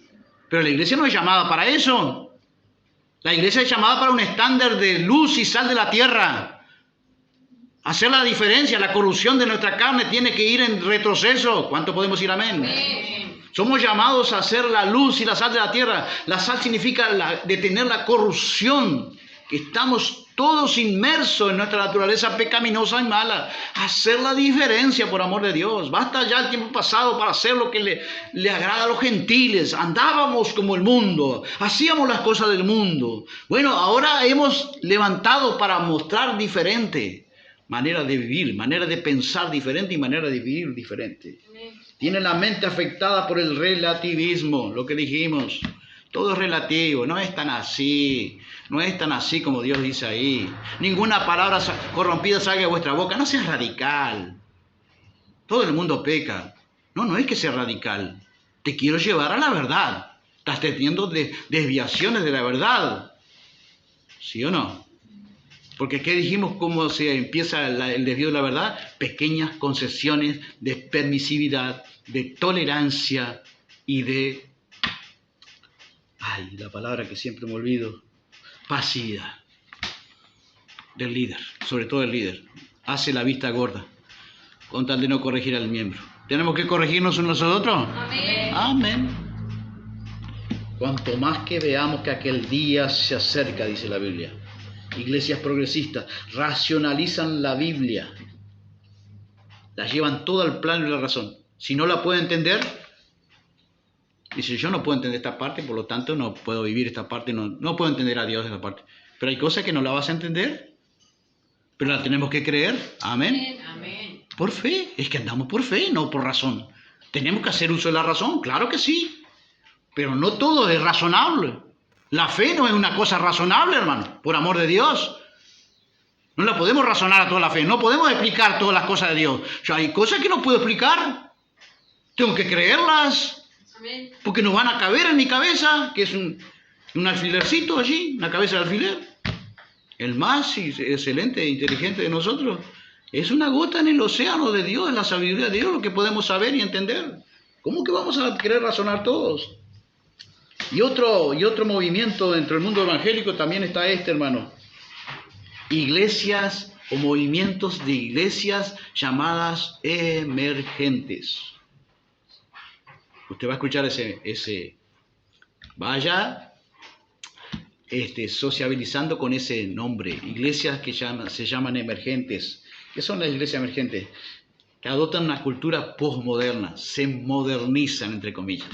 Pero la iglesia no es llamada para eso. La iglesia es llamada para un estándar de luz y sal de la tierra. Hacer la diferencia, la corrupción de nuestra carne tiene que ir en retroceso. ¿Cuánto podemos ir amén? Somos llamados a hacer la luz y la sal de la tierra. La sal significa detener la corrupción. Que estamos todos inmersos en nuestra naturaleza pecaminosa y mala. Hacer la diferencia por amor de Dios. Basta ya el tiempo pasado para hacer lo que le agrada a los gentiles. Andábamos como el mundo. Hacíamos las cosas del mundo. Bueno, ahora hemos levantado para mostrar diferente. Manera de vivir, manera de pensar diferente y manera de vivir diferente. Tiene la mente afectada por el relativismo, lo que dijimos. Todo es relativo, no es tan así como Dios dice ahí. Ninguna palabra corrompida salga de vuestra boca, no seas radical. Todo el mundo peca. No es que sea radical. Te quiero llevar a la verdad. Estás teniendo desviaciones de la verdad. ¿Sí o no? Porque ¿qué dijimos? ¿Cómo se empieza el desvío de la verdad? Pequeñas concesiones de permisividad, de tolerancia y de... la palabra que siempre me olvido. Pasividad. Del líder, sobre todo el líder. Hace la vista gorda, con tal de no corregir al miembro. ¿Tenemos que corregirnos unos a otros? Amén. Amén. Cuanto más que veamos que aquel día se acerca, dice la Biblia. Iglesias progresistas racionalizan la Biblia, la llevan todo al plano de la razón. Si no la puede entender, dice, yo no puedo entender esta parte, por lo tanto no puedo vivir esta parte, no puedo entender a Dios esta parte. Pero hay cosas que no la vas a entender. pero la tenemos que creer. Amén. Amén. Por fe, es que andamos por fe, no por razón. ¿Tenemos que hacer uso de la razón? Claro que sí, pero no todo es razonable. La fe no es una cosa razonable, hermano, por amor de Dios. No la podemos razonar a toda la fe, no podemos explicar todas las cosas de Dios. O sea, hay cosas que no puedo explicar, tengo que creerlas, Amén. porque no van a caber en mi cabeza, que es un alfilercito allí, una cabeza de alfiler. El más excelente e inteligente de nosotros es una gota en el océano de Dios, en la sabiduría de Dios, lo que podemos saber y entender. ¿Cómo que vamos a querer razonar todos? Y otro movimiento dentro del mundo evangélico también está hermano. Iglesias o movimientos de iglesias llamadas emergentes. Usted va a escuchar vaya sociabilizando con ese nombre. Iglesias que se llaman emergentes. ¿Qué son las iglesias emergentes? Que adoptan una cultura posmoderna, se modernizan, entre comillas.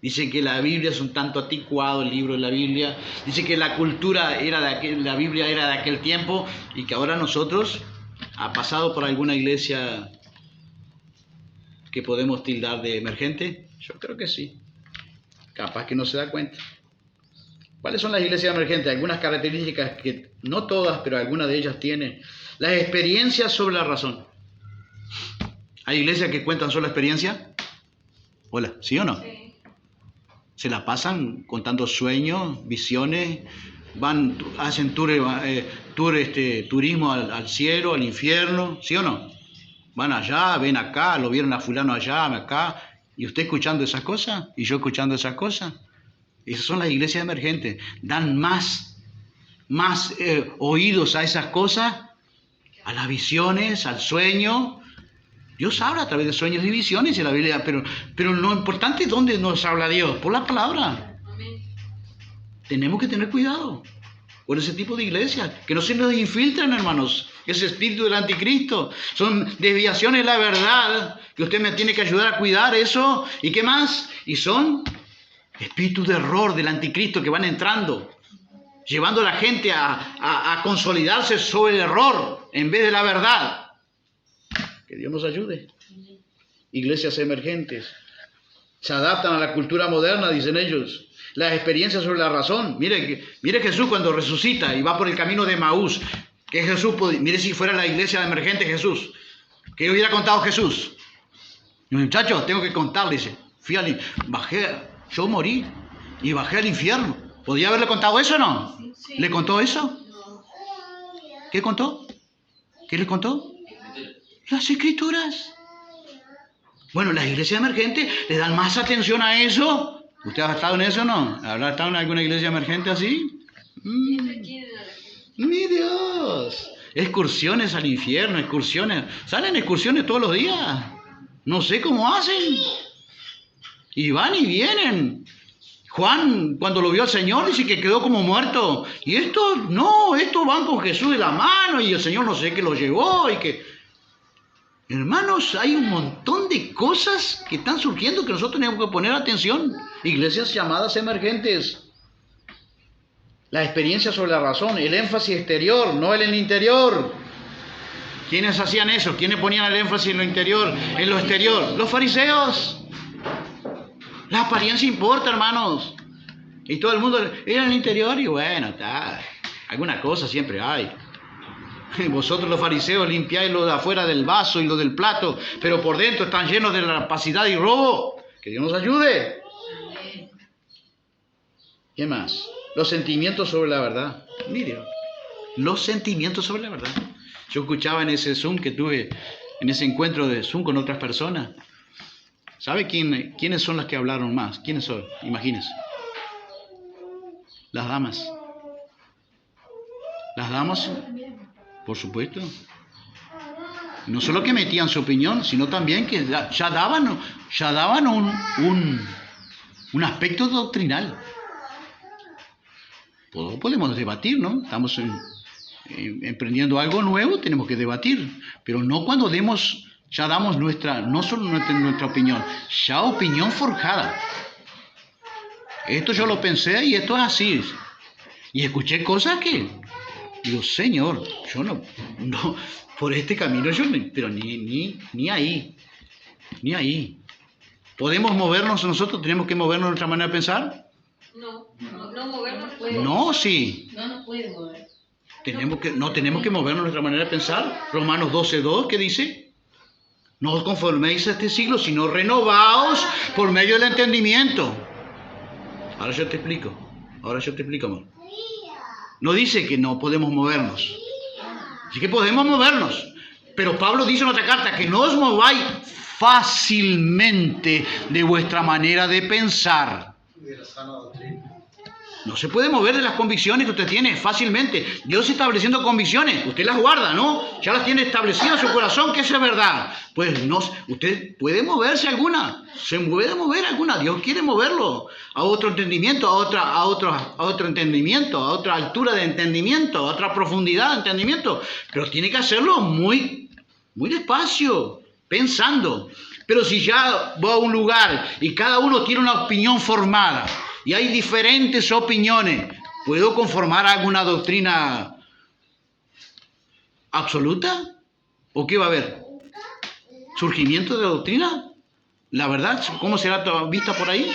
Dicen que la Biblia es un tanto anticuado, el libro de la Biblia. Dicen que la cultura la Biblia era de aquel tiempo y que ahora nosotros, ha pasado por alguna iglesia que podemos tildar de emergente. Yo creo que sí. Capaz que no se da cuenta. ¿Cuáles son las iglesias emergentes? Algunas características que no todas, pero algunas de ellas tienen. Las experiencias sobre la razón. ¿Hay iglesias que cuentan solo experiencia? Hola, ¿sí o no? Sí. Se la pasan contando sueños, visiones, hacen turismo al cielo, al infierno, ¿sí o no? Van allá, ven acá, lo vieron a fulano allá, acá, y usted escuchando esas cosas, y yo escuchando esas cosas. Esas son las iglesias emergentes. Dan más oídos a esas cosas, a las visiones, al sueño. Dios habla a través de sueños y visiones en la Biblia, pero lo importante es dónde nos habla Dios, por la palabra. Amén. Tenemos que tener cuidado con ese tipo de iglesias, que no se nos infiltren, hermanos, ese espíritu del anticristo. Son desviaciones de la verdad, que usted me tiene que ayudar a cuidar eso. ¿Y qué más? Y son espíritus de error del anticristo que van entrando, llevando a la gente a consolidarse sobre el error en vez de la verdad. Que Dios nos ayude. Iglesias emergentes. Se adaptan a la cultura moderna, dicen ellos. Las experiencias sobre la razón. Mire Jesús cuando resucita y va por el camino de Maús. Que Jesús, mire si fuera la iglesia emergente Jesús. ¿Qué hubiera contado Jesús? Muchachos, tengo que contar, dice. Yo morí y bajé al infierno. ¿Podría haberle contado eso o no? Sí. ¿Le contó eso? No. ¿Qué contó? ¿Qué le contó? Las escrituras. Bueno, las iglesias emergentes le dan más atención a eso. ¿Usted ha estado en eso o no? ¿Habrá estado en alguna iglesia emergente así? ¡Mi Dios! Excursiones al infierno, excursiones. Salen excursiones todos los días. No sé cómo hacen. Y van y vienen. Juan, cuando lo vio al Señor, dice que quedó como muerto. Y estos van con Jesús de la mano y el Señor no sé qué lo llevó y que... Hermanos, hay un montón de cosas que están surgiendo que nosotros tenemos que poner atención. Iglesias llamadas emergentes. La experiencia sobre la razón, el énfasis exterior, no en el interior. ¿Quiénes hacían eso? ¿Quiénes ponían el énfasis en lo interior, en lo exterior? Los fariseos. La apariencia importa, hermanos. Y todo el mundo era en el interior y bueno, está. Alguna cosa siempre hay. Vosotros los fariseos limpiáis lo de afuera del vaso y lo del plato, pero por dentro están llenos de rapacidad y robo. Que Dios nos ayude. Amén. ¿Qué más? Los sentimientos sobre la verdad. Mire, los sentimientos sobre la verdad. Yo escuchaba en ese Zoom que tuve, en ese encuentro de Zoom con otras personas. ¿Sabe quiénes son las que hablaron más? ¿Quiénes son? Imagínense. Las damas. Las damas, por supuesto. No solo que metían su opinión, sino también que ya daban un aspecto doctrinal. Todos podemos debatir, ¿no? Estamos emprendiendo algo nuevo, tenemos que debatir. Pero no cuando ya damos no solo nuestra opinión, ya opinión forjada. Esto yo lo pensé y esto es así. Y escuché cosas que Digo, Señor, yo no, por este camino yo pero ni ahí, ni ahí. ¿Podemos movernos nosotros? ¿Tenemos que movernos nuestra manera de pensar? No movernos. No, sí. No nos puede mover. No tenemos que movernos nuestra manera de pensar. Romanos 12:2, ¿qué dice? No os conforméis a este siglo, sino renovaos por medio del entendimiento. Ahora yo te explico, amor. No dice que no podemos movernos. Sí que podemos movernos. Pero Pablo dice en otra carta que no os mováis fácilmente de vuestra manera de pensar. No se puede mover de las convicciones que usted tiene fácilmente. Dios estableciendo convicciones, usted las guarda, ¿no? Ya las tiene establecidas en su corazón, que eso es verdad. Pues no, usted puede moverse alguna, se puede mover alguna. Dios quiere moverlo a otro entendimiento, a otro entendimiento, a otra altura de entendimiento, a otra profundidad de entendimiento. Pero tiene que hacerlo muy despacio, pensando. Pero si ya voy a un lugar y cada uno tiene una opinión formada, y hay diferentes opiniones, ¿puedo conformar alguna doctrina absoluta? ¿O qué va a haber? ¿Surgimiento de doctrina? ¿La verdad cómo será vista por ahí?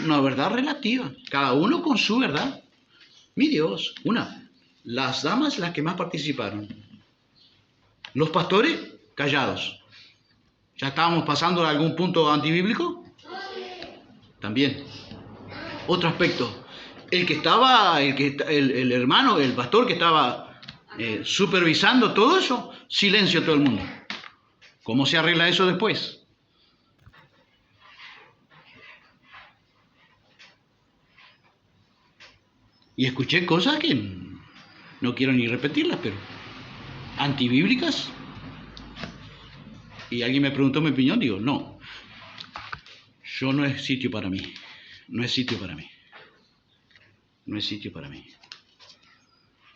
Una verdad relativa, cada uno con su verdad. Mi Dios, las damas las que más participaron. Los pastores, callados. ¿Ya estábamos pasando a algún punto antibíblico? También. Otro aspecto, el hermano, el pastor que estaba supervisando todo eso, silencio todo el mundo. ¿Cómo se arregla eso después? Y escuché cosas que no quiero ni repetirlas, pero antibíblicas. Y alguien me preguntó mi opinión, digo, no es sitio para mí. No es sitio para mí. No es sitio para mí.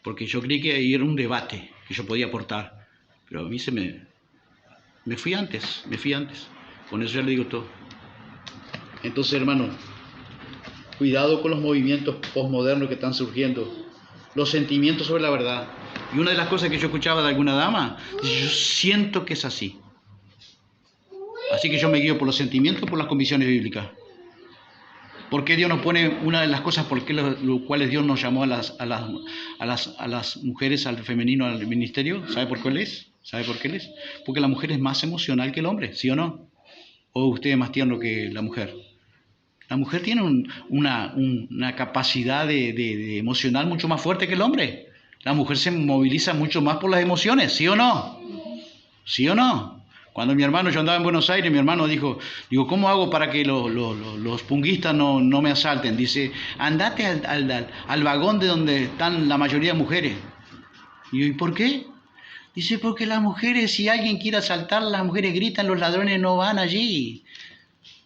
Porque yo creí que era un debate que yo podía aportar. Pero a mí me fui antes. Con eso ya le digo todo. Entonces, hermano, cuidado con los movimientos posmodernos que están surgiendo. Los sentimientos sobre la verdad. Y una de las cosas que yo escuchaba de alguna dama, dice, yo siento que es así. Así que yo me guío por los sentimientos, por las convicciones bíblicas. ¿Por qué Dios nos pone una de las cosas por lo cuales Dios nos llamó a las mujeres, al femenino, al ministerio? ¿Sabe por qué es? Porque la mujer es más emocional que el hombre, ¿sí o no? ¿O usted es más tierno que la mujer? La mujer tiene una capacidad de emocional mucho más fuerte que el hombre. La mujer se moviliza mucho más por las emociones, ¿sí o no? ¿Sí o no? Cuando yo andaba en Buenos Aires, mi hermano digo, ¿cómo hago para que los punguistas no me asalten? Dice, andate al vagón de donde están la mayoría de mujeres. Y yo, ¿y por qué? Dice, porque las mujeres, si alguien quiere asaltar, las mujeres gritan, los ladrones no van allí.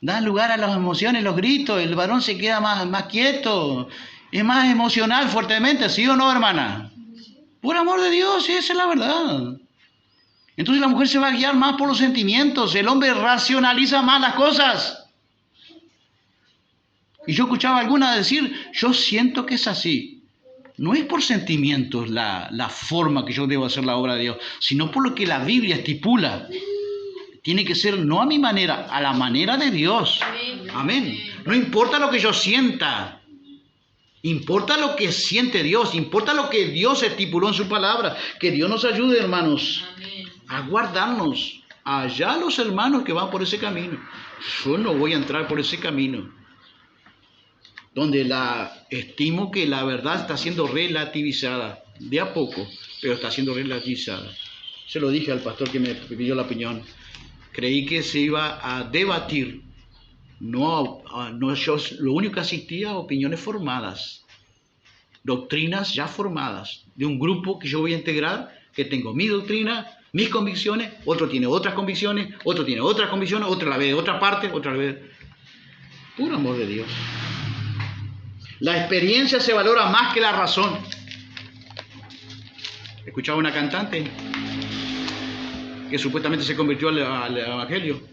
Dan lugar a las emociones, los gritos, el varón se queda más quieto, es más emocional fuertemente, ¿sí o no, hermana? Por amor de Dios, esa es la verdad. Entonces la mujer se va a guiar más por los sentimientos, el hombre racionaliza más las cosas. Y yo escuchaba a alguna decir, yo siento que es así. No es por sentimientos la forma que yo debo hacer la obra de Dios, sino por lo que la Biblia estipula. Tiene que ser no a mi manera, a la manera de Dios. Amén. No importa lo que yo sienta. Importa lo que siente Dios, importa lo que Dios estipuló en su palabra. Que Dios nos ayude, hermanos, a guardarnos. Allá los hermanos que van por ese camino. Yo no voy a entrar por ese camino. Donde estimo que la verdad está siendo relativizada. De a poco, pero está siendo relativizada. Se lo dije al pastor que me pidió la opinión. Creí que se iba a debatir. Yo lo único que asistía a opiniones formadas, doctrinas ya formadas, de un grupo que yo voy a integrar, que tengo mi doctrina, mis convicciones, otro tiene otras convicciones, otro tiene otras convicciones, otro la ve de otra parte, otra la ve. Puro amor de Dios. La experiencia se valora más que la razón. Escuchaba una cantante que supuestamente se convirtió al evangelio.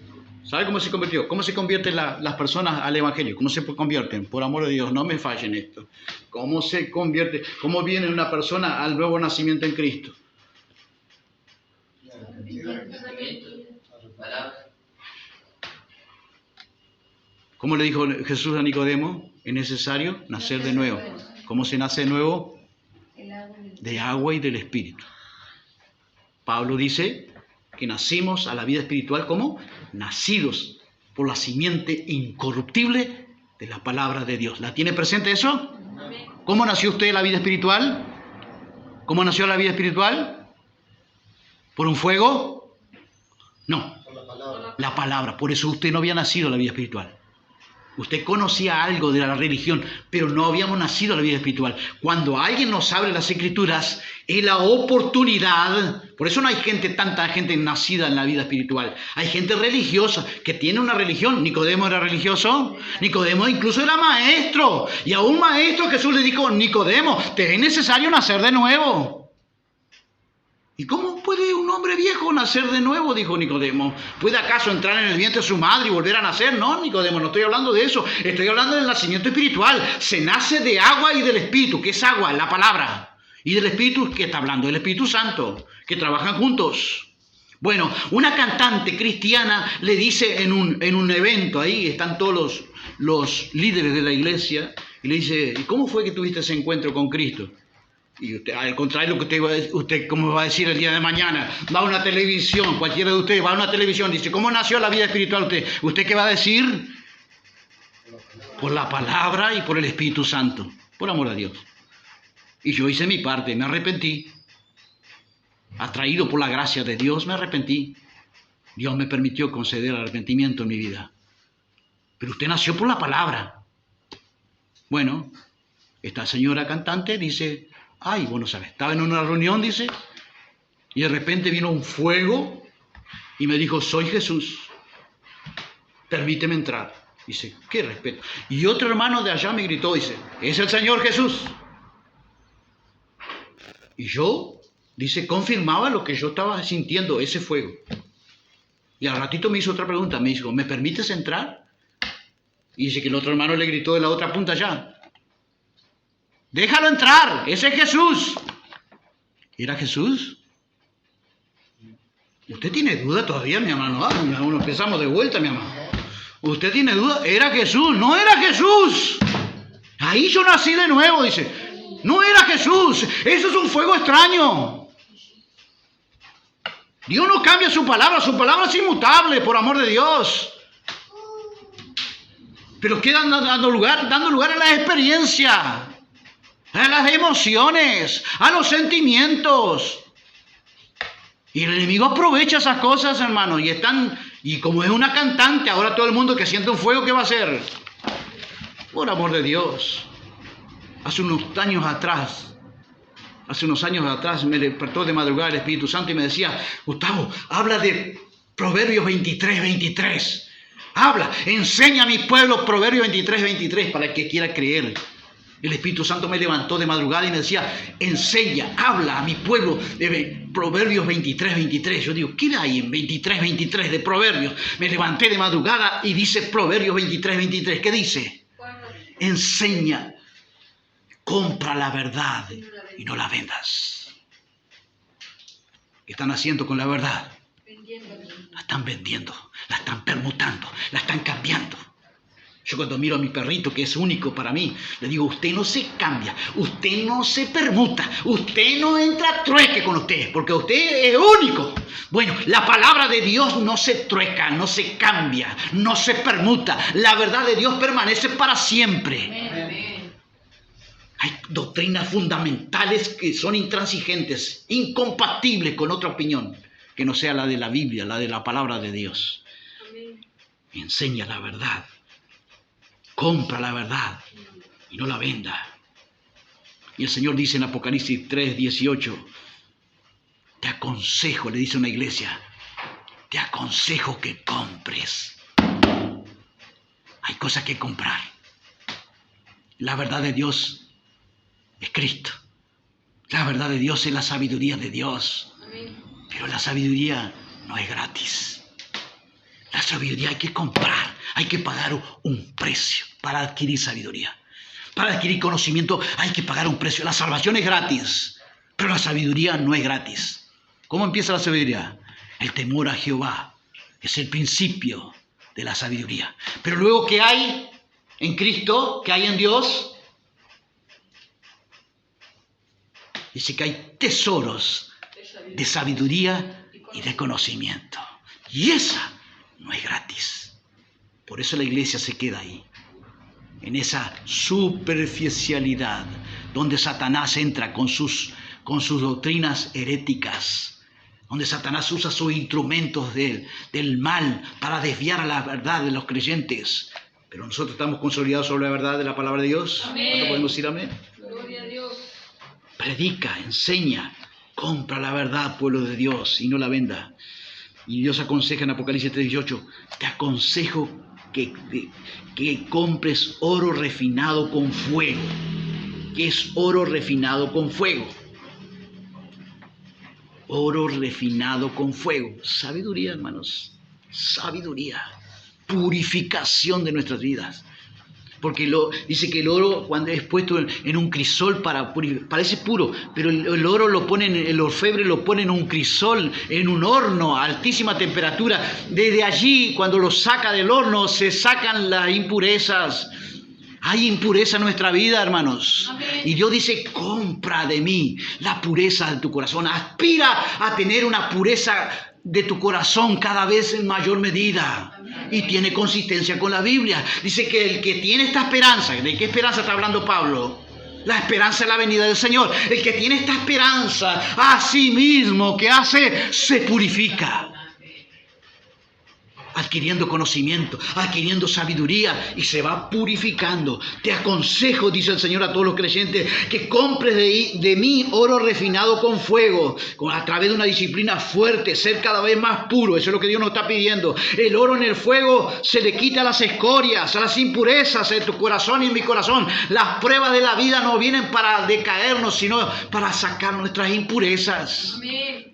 ¿Sabe cómo se convirtió? ¿Cómo se convierten las personas al Evangelio? ¿Cómo se convierten? Por amor de Dios, no me fallen esto. ¿Cómo se convierte? ¿Cómo viene una persona al nuevo nacimiento en Cristo? ¿Cómo le dijo Jesús a Nicodemo? Es necesario nacer de nuevo. ¿Cómo se nace de nuevo? De agua y del Espíritu. Pablo dice que nacimos a la vida espiritual como nacidos por la simiente incorruptible de la palabra de Dios. ¿La tiene presente eso? ¿Cómo nació usted la vida espiritual? ¿Cómo nació la vida espiritual? ¿Por un fuego? No. La palabra. Por eso usted no había nacido la vida espiritual. Usted conocía algo de la religión, pero no habíamos nacido a la vida espiritual. Cuando alguien nos abre las Escrituras, es la oportunidad. Por eso no hay tanta gente nacida en la vida espiritual. Hay gente religiosa que tiene una religión. Nicodemo era religioso. Nicodemo incluso era maestro. Y a un maestro Jesús le dijo: Nicodemo, te es necesario nacer de nuevo. ¿Y cómo puede un hombre viejo nacer de nuevo?, dijo Nicodemo. ¿Puede acaso entrar en el vientre de su madre y volver a nacer? No, Nicodemo, no estoy hablando de eso. Estoy hablando del nacimiento espiritual. Se nace de agua y del Espíritu. ¿Qué es agua? La palabra. Y del Espíritu, ¿qué está hablando? Del Espíritu Santo, que trabajan juntos. Bueno, una cantante cristiana le dice en un evento, ahí están todos los líderes de la iglesia, y le dice: ¿y cómo fue que tuviste ese encuentro con Cristo? Y usted, al contrario, lo que usted ¿cómo va a decir el día de mañana? Va a una televisión, cualquiera de ustedes va a una televisión, dice: ¿cómo nació la vida espiritual usted? ¿Usted qué va a decir? Por la palabra y por el Espíritu Santo, por amor a Dios. Y yo hice mi parte, me arrepentí. Atraído por la gracia de Dios, me arrepentí. Dios me permitió conceder arrepentimiento en mi vida. Pero usted nació por la palabra. Bueno, esta señora cantante dice: ay, bueno, ¿sabes? Estaba en una reunión, dice, y de repente vino un fuego y me dijo: soy Jesús, permíteme entrar. Dice: qué respeto. Y otro hermano de allá me gritó, dice: es el Señor Jesús. Y yo, dice, confirmaba lo que yo estaba sintiendo, ese fuego. Y al ratito me hizo otra pregunta, me dijo: ¿me permites entrar? Y dice que el otro hermano le gritó de la otra punta allá: déjalo entrar, ese es Jesús. ¿Era Jesús? ¿Usted tiene duda todavía, mi hermano? Uno empezamos de vuelta, mi hermano. ¿Usted tiene duda? ¿Era Jesús? ¡No era Jesús! Ahí yo nací de nuevo, dice. No era Jesús, eso es un fuego extraño. Dios no cambia su palabra es inmutable, por amor de Dios. Pero quedan dando lugar a la experiencia, a las emociones, a los sentimientos. Y el enemigo aprovecha esas cosas, hermano. Y como es una cantante, ahora todo el mundo que siente un fuego, ¿qué va a hacer? Por amor de Dios. Hace unos años atrás me despertó de madrugada el Espíritu Santo y me decía: Gustavo, habla de Proverbios 23:23. Habla, enseña a mi pueblo Proverbios 23:23 para el que quiera creer. El Espíritu Santo me levantó de madrugada y me decía: enseña, habla a mi pueblo de Proverbios 23:23. Yo digo: ¿qué hay en 23:23 de Proverbios? Me levanté de madrugada y dice Proverbios 23:23. ¿Qué dice? Enseña, compra la verdad y no la vendas. ¿Qué están haciendo con la verdad? La están vendiendo, la están permutando, la están cambiando. Yo cuando miro a mi perrito, que es único para mí, le digo: usted no se cambia, usted no se permuta, usted no entra a trueque con usted, porque usted es único. Bueno, la palabra de Dios no se trueca, no se cambia, no se permuta. La verdad de Dios permanece para siempre. Amén. Hay doctrinas fundamentales que son intransigentes, incompatibles con otra opinión que no sea la de la Biblia, la de la palabra de Dios. Amén. Enseña la verdad. Compra la verdad y no la venda. Y el Señor dice en Apocalipsis 3:18: te aconsejo, le dice a una iglesia, te aconsejo que compres. Hay cosas que comprar. La verdad de Dios es Cristo. La verdad de Dios es la sabiduría de Dios. Pero la sabiduría no es gratis. La sabiduría hay que comprar, hay que pagar un precio para adquirir sabiduría. Para adquirir conocimiento hay que pagar un precio. La salvación es gratis, pero la sabiduría no es gratis. ¿Cómo empieza la sabiduría? El temor a Jehová es el principio de la sabiduría. Pero luego, ¿qué hay en Cristo? ¿Qué hay en Dios? Dice que hay tesoros de sabiduría y de conocimiento. Y esa no es gratis. Por eso la iglesia se queda ahí, en esa superficialidad, donde Satanás entra con sus doctrinas heréticas, donde Satanás usa sus instrumentos del mal para desviar a la verdad de los creyentes. Pero nosotros estamos consolidados sobre la verdad de la palabra de Dios. ¿Cuánto podemos decir amén? Gloria a Dios. Predica, enseña, compra la verdad, pueblo de Dios, y no la venda. Y Dios aconseja en Apocalipsis 3:18, te aconsejo que compres oro refinado con fuego. ¿Qué es oro refinado con fuego? Oro refinado con fuego. Sabiduría, hermanos. Sabiduría. Purificación de nuestras vidas. Porque dice que el oro, cuando es puesto en un crisol, parece puro, pero el oro lo ponen, el orfebre lo pone en un crisol, en un horno a altísima temperatura. Desde allí, cuando lo saca del horno, se sacan las impurezas. Hay impureza en nuestra vida, hermanos. Amén. Y Dios dice, compra de mí la pureza de tu corazón. Aspira a tener una pureza de tu corazón cada vez en mayor medida. Y tiene consistencia con la Biblia. Dice que el que tiene esta esperanza, ¿de qué esperanza está hablando Pablo? La esperanza de la venida del Señor. El que tiene esta esperanza a sí mismo, ¿qué hace? Se purifica. Adquiriendo conocimiento, adquiriendo sabiduría y se va purificando. Te aconsejo, dice el Señor a todos los creyentes, que compres de mí oro refinado con fuego, a través de una disciplina fuerte, ser cada vez más puro. Eso es lo que Dios nos está pidiendo. El oro en el fuego se le quita las escorias, las impurezas en tu corazón y en mi corazón. Las pruebas de la vida no vienen para decaernos, sino para sacar nuestras impurezas. Amén.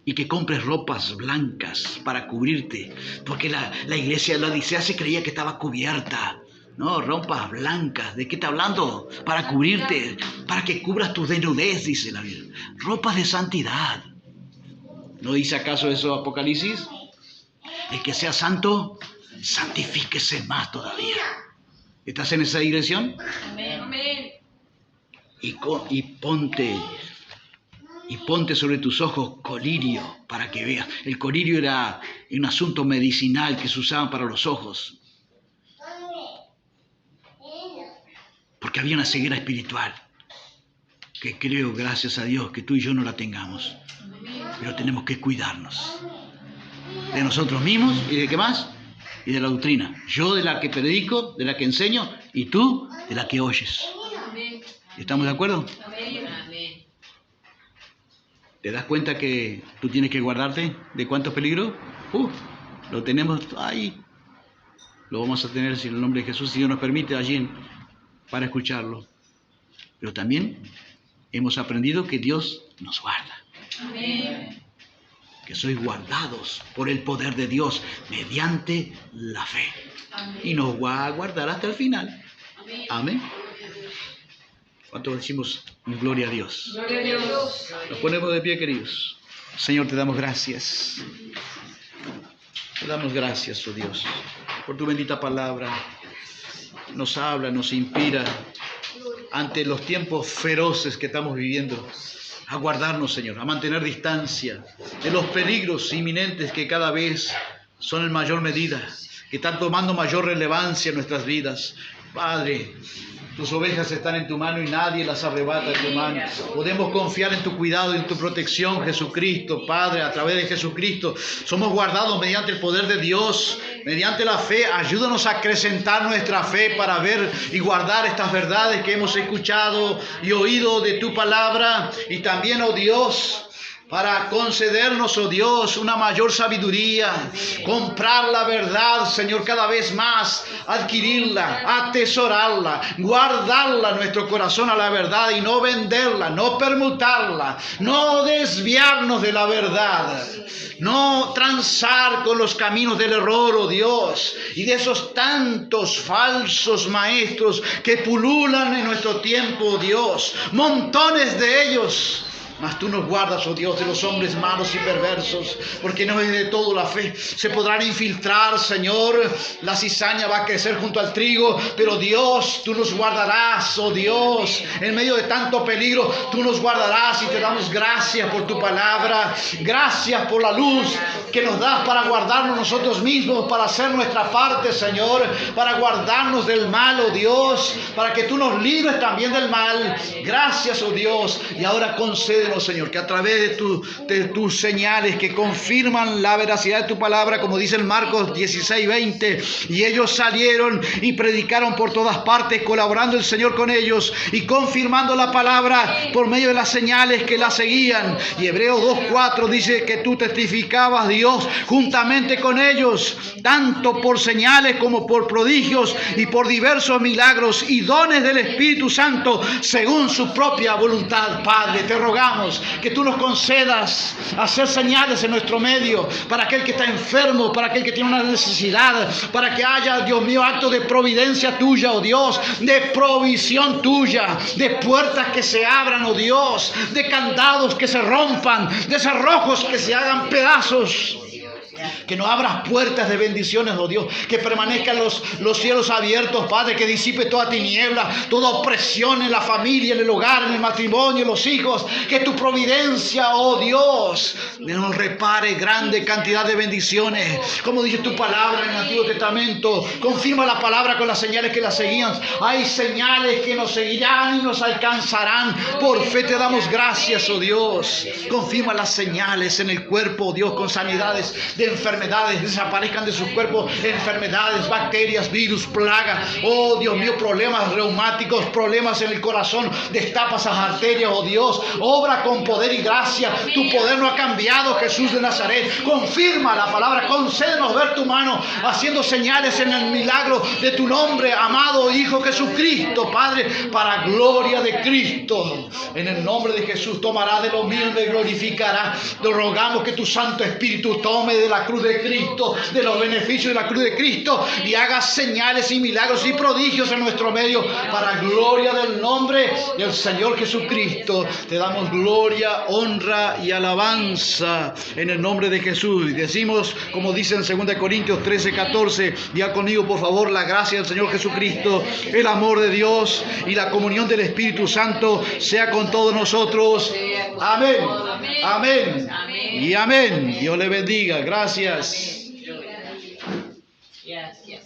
Y que compres ropas blancas para cubrirte, porque la iglesia de la Odisea se creía que estaba cubierta. No, ropas blancas, ¿de qué está hablando? Para cubrirte, para que cubras tu desnudez, dice la Biblia. Ropas de santidad. ¿No dice acaso eso Apocalipsis? El que sea santo, santifíquese más todavía. ¿Estás en esa dirección? Amén. Amén. Y ponte sobre tus ojos colirio para que veas. El colirio era un asunto medicinal que se usaba para los ojos. Porque había una ceguera espiritual que creo, gracias a Dios, que tú y yo no la tengamos. Pero tenemos que cuidarnos de nosotros mismos y de qué más, y de la doctrina. Yo de la que predico, de la que enseño, y tú de la que oyes. Amén. ¿Estamos de acuerdo? Amén. Amén. ¿Te das cuenta que tú tienes que guardarte de cuántos peligros? Lo tenemos ahí. Lo vamos a tener en el nombre de Jesús, si Dios nos permite, allí para escucharlo. Pero también hemos aprendido que Dios nos guarda. Amén. Que sois guardados por el poder de Dios mediante la fe. Amén. Y nos va a guardar hasta el final. Amén. Amén. ¿Cuánto decimos gloria a Dios? Gloria a Dios. Nos ponemos de pie, queridos. Señor, te damos gracias. Te damos gracias, oh Dios, por tu bendita palabra. Nos habla, nos inspira ante los tiempos feroces que estamos viviendo. A guardarnos, Señor, a mantener distancia de los peligros inminentes que cada vez son en mayor medida, que están tomando mayor relevancia en nuestras vidas. Padre, tus ovejas están en tu mano y nadie las arrebata de tu mano. Podemos confiar en tu cuidado y en tu protección, Jesucristo. Padre, a través de Jesucristo somos guardados mediante el poder de Dios, mediante la fe. Ayúdanos a acrecentar nuestra fe para ver y guardar estas verdades que hemos escuchado y oído de tu palabra. Y también, oh Dios, para concedernos, oh Dios, una mayor sabiduría, comprar la verdad, Señor, cada vez más, adquirirla, atesorarla, guardarla en nuestro corazón a la verdad y no venderla, no permutarla, no desviarnos de la verdad, no transar con los caminos del error, oh Dios, y de esos tantos falsos maestros que pululan en nuestro tiempo, oh Dios, montones de ellos. Mas tú nos guardas, oh Dios, de los hombres malos y perversos, porque no es de todo la fe. Se podrán infiltrar, Señor, la cizaña va a crecer junto al trigo, pero Dios, tú nos guardarás, oh Dios, en medio de tanto peligro, tú nos guardarás y te damos gracias por tu palabra, gracias por la luz que nos das para guardarnos nosotros mismos, para hacer nuestra parte, Señor, para guardarnos del mal, oh Dios, para que tú nos libres también del mal. Gracias, oh Dios, y ahora concede, Señor, que a través de tus señales que confirman la veracidad de tu palabra, como dice en Marcos 16:20, y ellos salieron y predicaron por todas partes, colaborando el Señor con ellos y confirmando la palabra por medio de las señales que la seguían. Y Hebreos 2:4 dice que tú testificabas, Dios, juntamente con ellos, tanto por señales como por prodigios y por diversos milagros y dones del Espíritu Santo, según su propia voluntad. Padre, te rogamos que tú nos concedas hacer señales en nuestro medio, para aquel que está enfermo, para aquel que tiene una necesidad, para que haya, Dios mío, actos de providencia tuya, oh Dios, de provisión tuya, de puertas que se abran, oh Dios, de candados que se rompan, de cerrojos que se hagan pedazos. Que no abras puertas de bendiciones, oh Dios, que permanezcan los cielos abiertos, Padre, que disipe toda tiniebla, toda opresión en la familia, en el hogar, en el matrimonio, en los hijos, que tu providencia, oh Dios, nos repare grande cantidad de bendiciones, como dice tu palabra en el Antiguo Testamento. Confirma la palabra con las señales que la seguían. Hay señales que nos seguirán y nos alcanzarán. Por fe te damos gracias, oh Dios. Confirma las señales en el cuerpo, oh Dios, con sanidades de enfermedades, desaparezcan de sus cuerpos enfermedades, bacterias, virus, plagas, oh Dios mío, problemas reumáticos, problemas en el corazón, destapa esas arterias, oh Dios, obra con poder y gracia. Tu poder no ha cambiado, Jesús de Nazaret. Confirma la palabra, concédenos ver tu mano haciendo señales en el milagro de tu nombre, amado Hijo Jesucristo, Padre, para gloria de Cristo. En el nombre de Jesús, tomará de lo humilde y glorificará. Te rogamos que tu Santo Espíritu tome de la cruz de Cristo, de los beneficios de la cruz de Cristo, y haga señales y milagros y prodigios en nuestro medio, para gloria del nombre del Señor Jesucristo. Te damos gloria, honra y alabanza en el nombre de Jesús. Y decimos, como dice en 2 Corintios 13:14, diga conmigo por favor: la gracia del Señor Jesucristo, el amor de Dios y la comunión del Espíritu Santo sea con todos nosotros. Amén, amén y amén. Dios le bendiga. Gracias. Yes, yes.